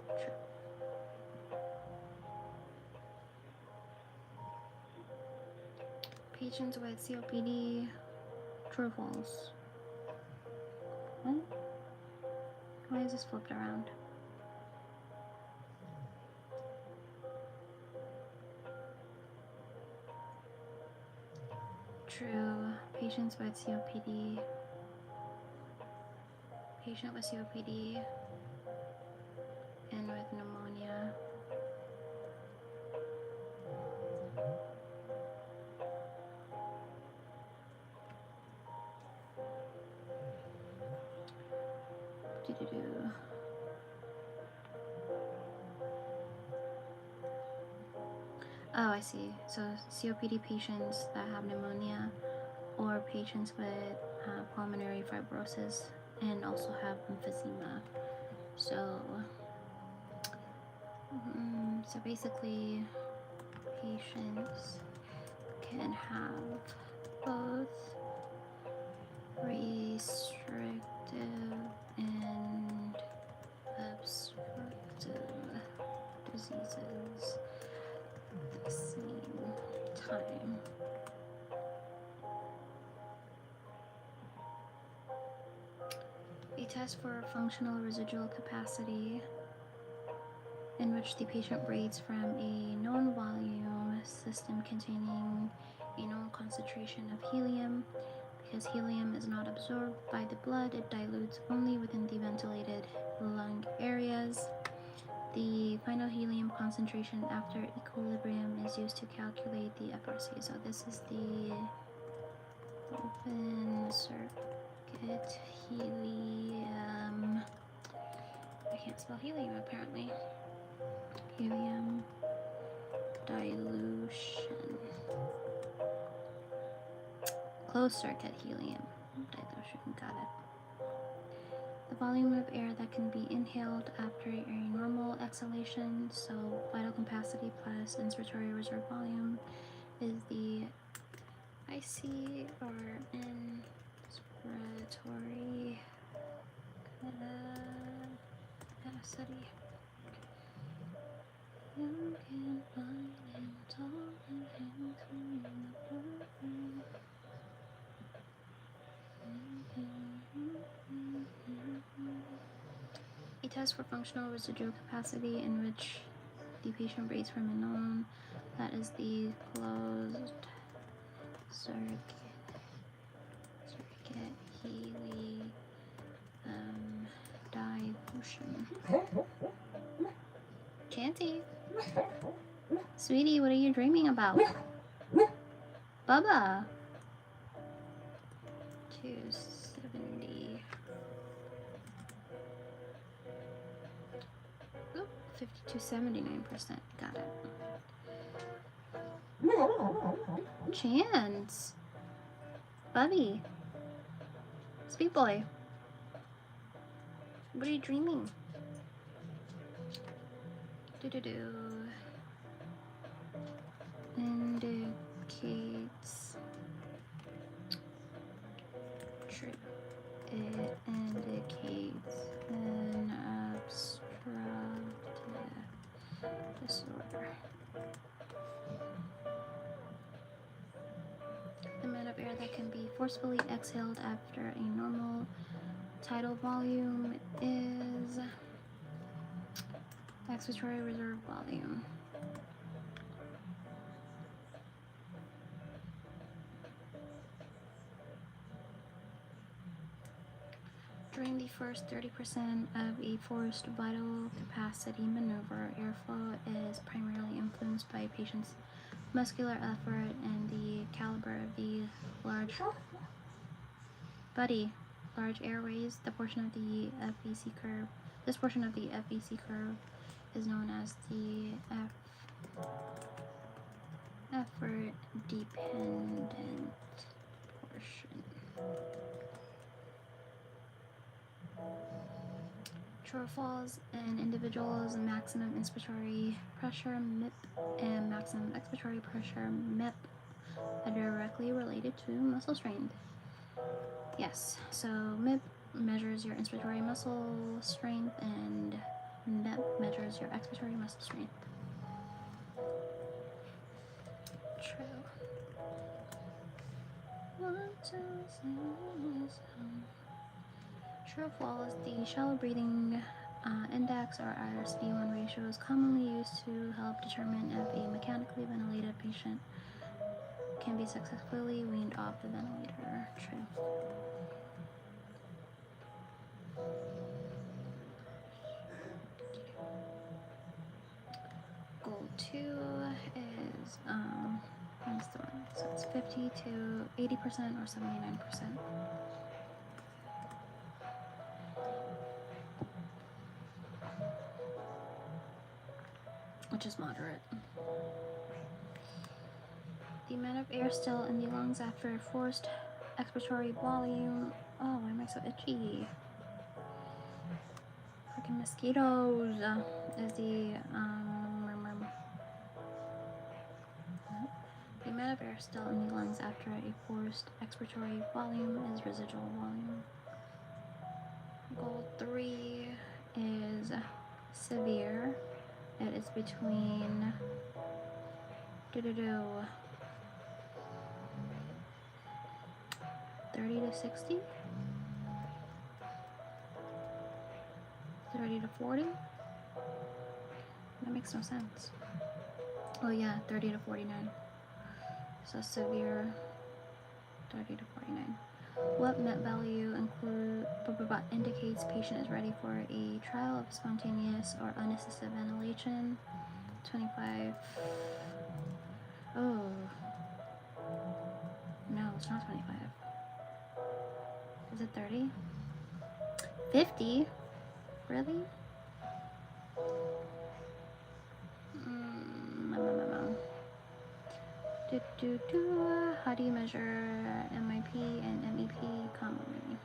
Speaker 1: True. Patients with COPD, true or false? What? Why is this flipped around? True. Patients with COPD. Patient with COPD and with pneumonia. Doo-doo-doo. Oh, I see. So COPD patients that have pneumonia or patients with pulmonary fibrosis and also have emphysema. So, so basically, patients can have both restrictive and obstructive diseases at the same time. A test for functional residual capacity, in which the patient breathes from a known volume system containing a known concentration of helium. Because helium is not absorbed by the blood, it dilutes only within the ventilated lung areas. The final helium concentration after equilibrium is used to calculate the FRC. So this is the open circuit helium. I can't spell helium apparently. Helium dilution. Closed circuit helium dilution. Got it. The volume of air that can be inhaled after a normal exhalation, so vital capacity plus inspiratory reserve volume, is the ICRN inspiratory capacity. You can find it all in a test for functional residual capacity, in which the patient breathes from a known, that is the closed circuit helium dilution. Chanty, sweetie, what are you dreaming about? Bubba. 270. Oop, 52.79%. Got it. Chance. Bubby. Sweet boy. What are you dreaming? Do-do-do. Indicates true. It indicates an obstructive disorder. The amount of air that can be forcefully exhaled after a normal tidal volume is expiratory reserve volume. During the first 30% of a forced vital capacity maneuver, airflow is primarily influenced by a patient's muscular effort and the caliber of the large airways. This portion of the FVC curve is known as the effort dependent portion. True or false? An individual's maximum inspiratory pressure (MIP) and maximum expiratory pressure (MEP) are directly related to muscle strength. Yes, so MIP measures your inspiratory muscle strength and MEP measures your expiratory muscle strength. True. True or false, the shallow breathing index or RSV1 ratio is commonly used to help determine if a mechanically ventilated patient can be successfully weaned off the ventilator. True. Goal 2 is what's the one? So it's 50 to 80% or 79%. Which is moderate. The amount of air still in the lungs after forced expiratory volume. Oh, why am I so itchy? Freaking mosquitoes. Is the amount of air still in the lungs after a forced expiratory volume is residual volume. Goal 3 is severe. It is between 30 to 60, 30 to 40. That makes no sense. Oh yeah, 30 to 49. So severe, 30 to 49. What MET value indicates patient is ready for a trial of spontaneous or unassisted ventilation? 25. Oh. No, it's not 25. Is it 30? 50? Really? How do you measure MIP and MEP commonly?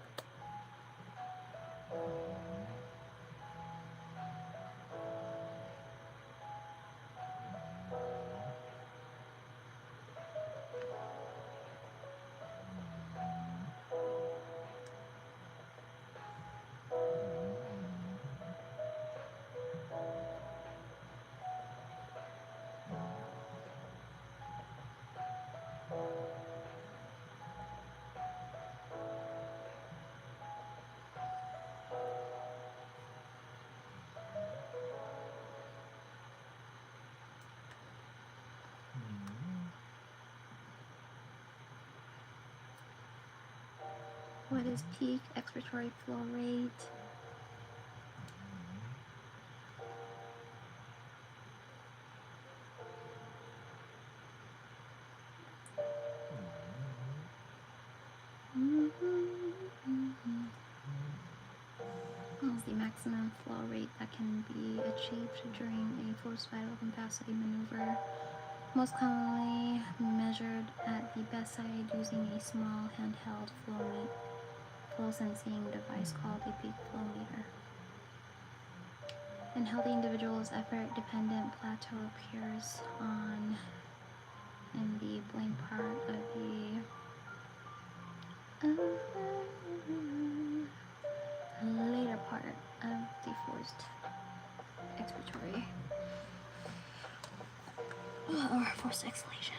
Speaker 1: What is peak expiratory flow rate? Is the maximum flow rate that can be achieved during a forced vital capacity maneuver, most commonly measured at the bedside using a small handheld flow sensing device called a peak flow meter. In healthy individuals, effort-dependent plateau appears in the blank part of the later part of the forced expiratory or forced exhalation.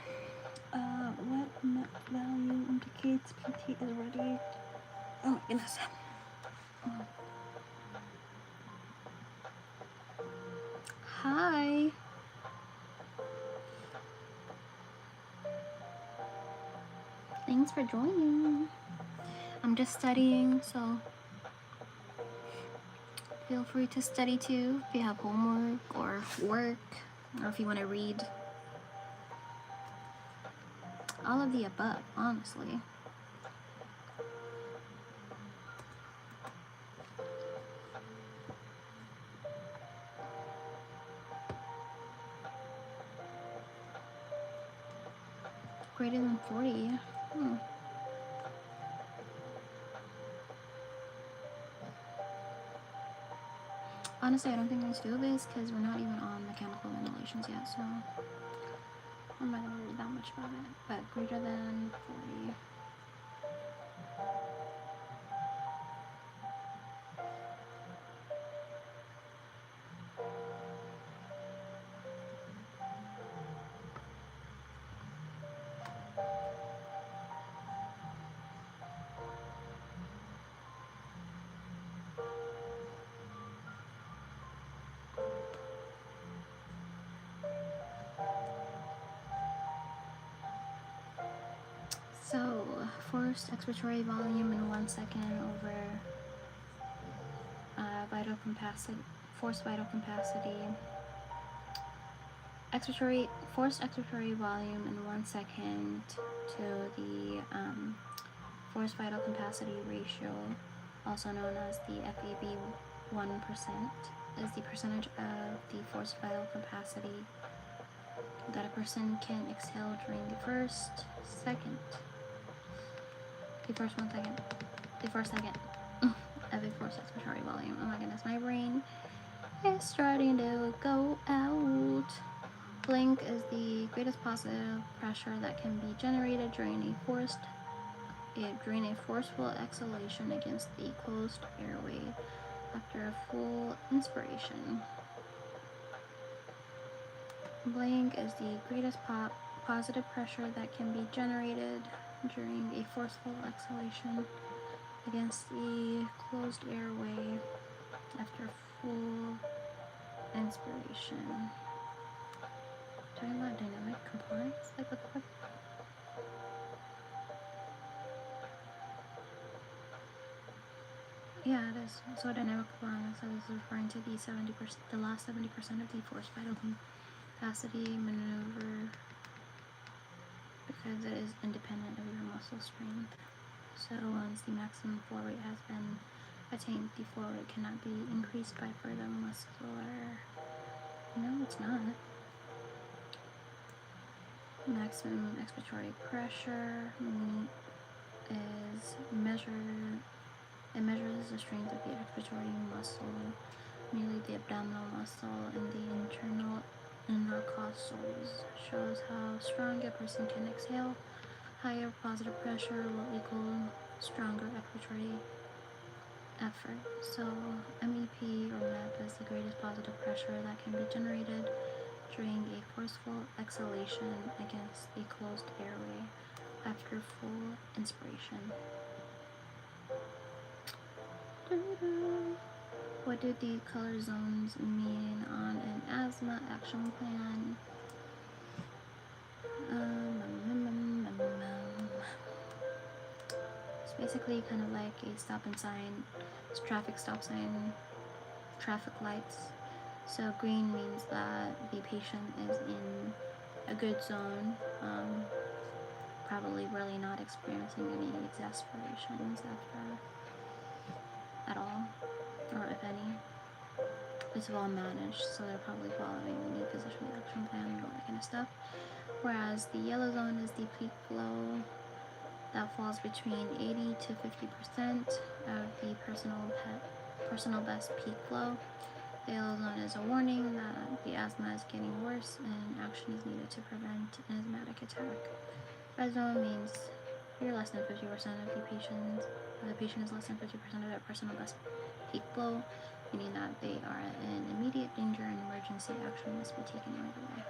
Speaker 1: What MET value indicates PT is ready? Oh my goodness. Hi. Thanks for joining. I'm just studying, so feel free to study too if you have homework or work, or if you want to read. All of the above, honestly. Greater than 40. Honestly, I don't think let's do this because we're not even on mechanical ventilations yet, so I'm not gonna worry that much about it. But greater than 40. forced expiratory volume in 1 second over vital capacity, forced vital capacity. Forced expiratory volume in 1 second to the forced vital capacity ratio, also known as the FEV 1%, is the percentage of the forced vital capacity that a person can exhale during the first 1 second of a forced expiratory volume. Oh my goodness, my brain is starting to go out. Blink is the greatest positive pressure that can be generated during a forceful exhalation against the closed airway after a full inspiration. Blank is the greatest positive pressure that can be generated during a forceful exhalation against the closed airway after full inspiration. Talking about dynamic compliance? Like what the fuck? Yeah, it is. So dynamic compliance is referring to the last 70% of the forced vital capacity maneuver, because it is independent of your muscle strength. So once the maximum flow rate has been attained, the flow rate cannot be increased by further muscular. No, it's not. Maximum expiratory pressure is measured. It measures the strength of the expiratory muscle, mainly the abdominal muscle and the internal intercostals. Shows how strong a person can exhale. Higher positive pressure will equal stronger expiratory effort. So MEP or MEP is the greatest positive pressure that can be generated during a forceful exhalation against a closed airway after full inspiration. What do the color zones mean on an asthma action plan? It's basically kind of like a stop and sign. It's traffic stop sign, traffic lights. So green means that the patient is in a good zone, probably really not experiencing any exacerbations at all, or if any. It's well managed, so they're probably following the physician's action plan and all that kind of stuff. Whereas the yellow zone is the peak flow that falls between 80 to 50% of the personal best peak flow. The yellow zone is a warning that the asthma is getting worse and action is needed to prevent an asthmatic attack. Red zone means you're less than 50% of the patient is less than 50% of their personal best peak flow, meaning that they are in immediate danger and emergency action must be taken right away.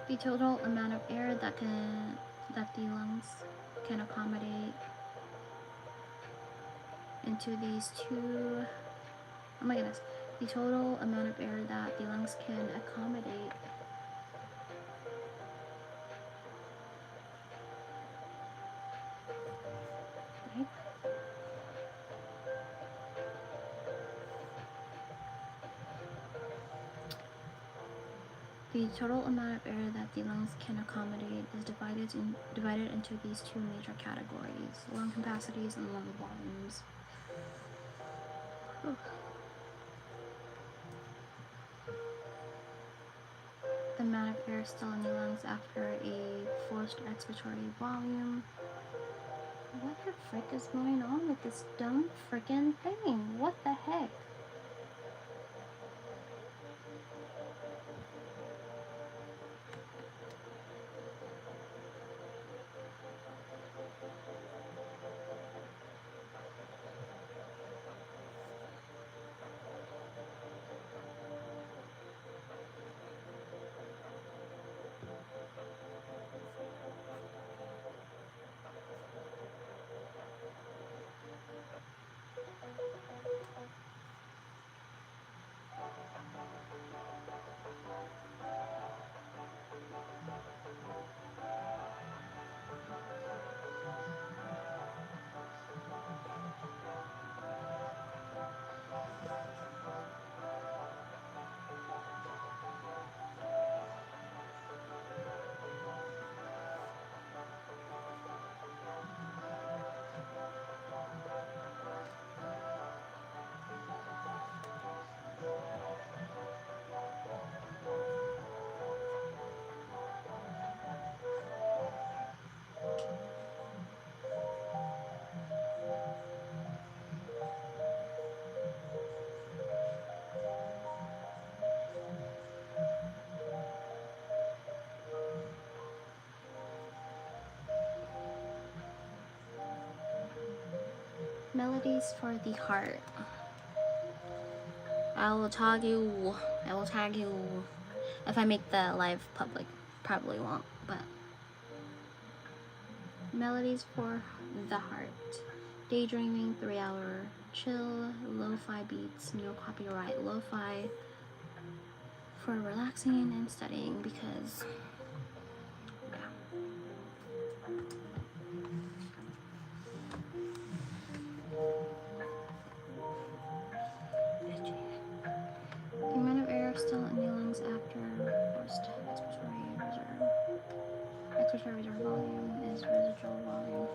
Speaker 1: The total amount of air that the lungs can accommodate into these two. Oh my goodness. The total amount of air that the lungs can accommodate The total amount of air that the lungs can accommodate is divided into these two major categories: lung capacities and lung volumes. The amount of air still in the lungs after a forced expiratory volume. What the frick is going on with this dumb frickin' thing? What the heck? Melodies for the heart. I will tag you. I will tag you if I make the live public. Probably won't, but melodies for the heart. Daydreaming, 3-hour chill, lo-fi beats, no copyright, lo-fi for relaxing and studying because the amount of air still in the lungs after forced expiratory reserve. Expiratory reserve volume is residual volume.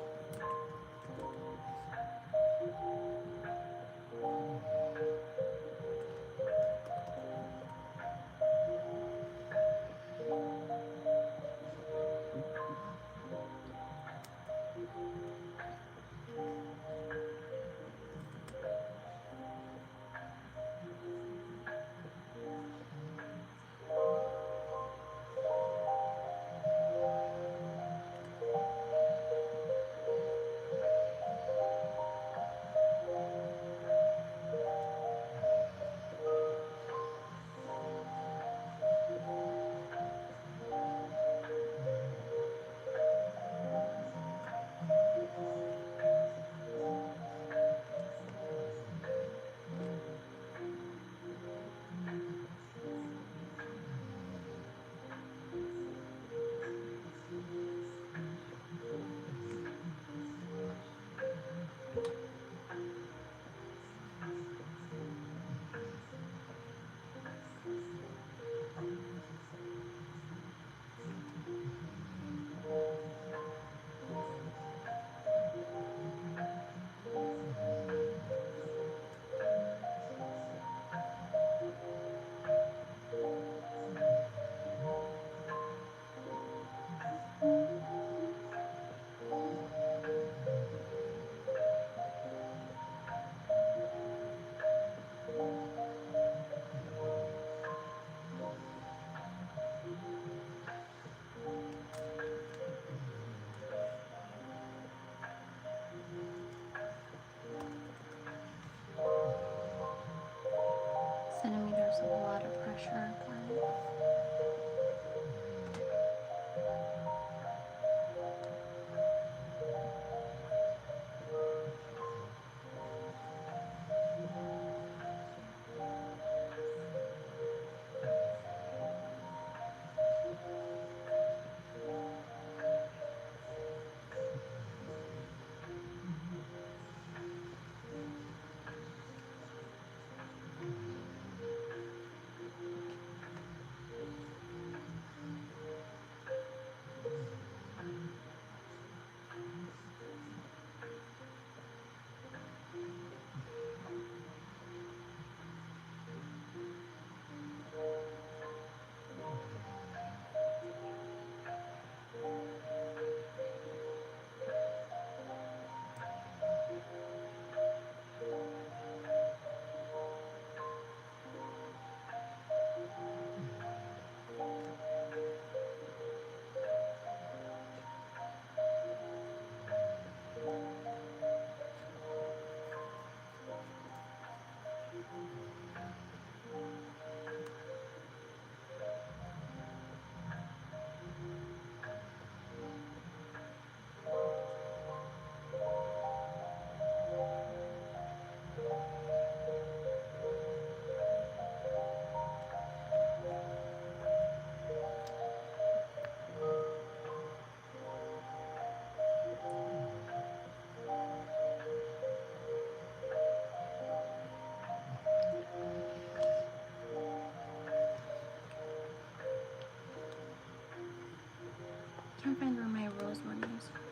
Speaker 1: Centimeters of water pressure. Can't find where my rose one is.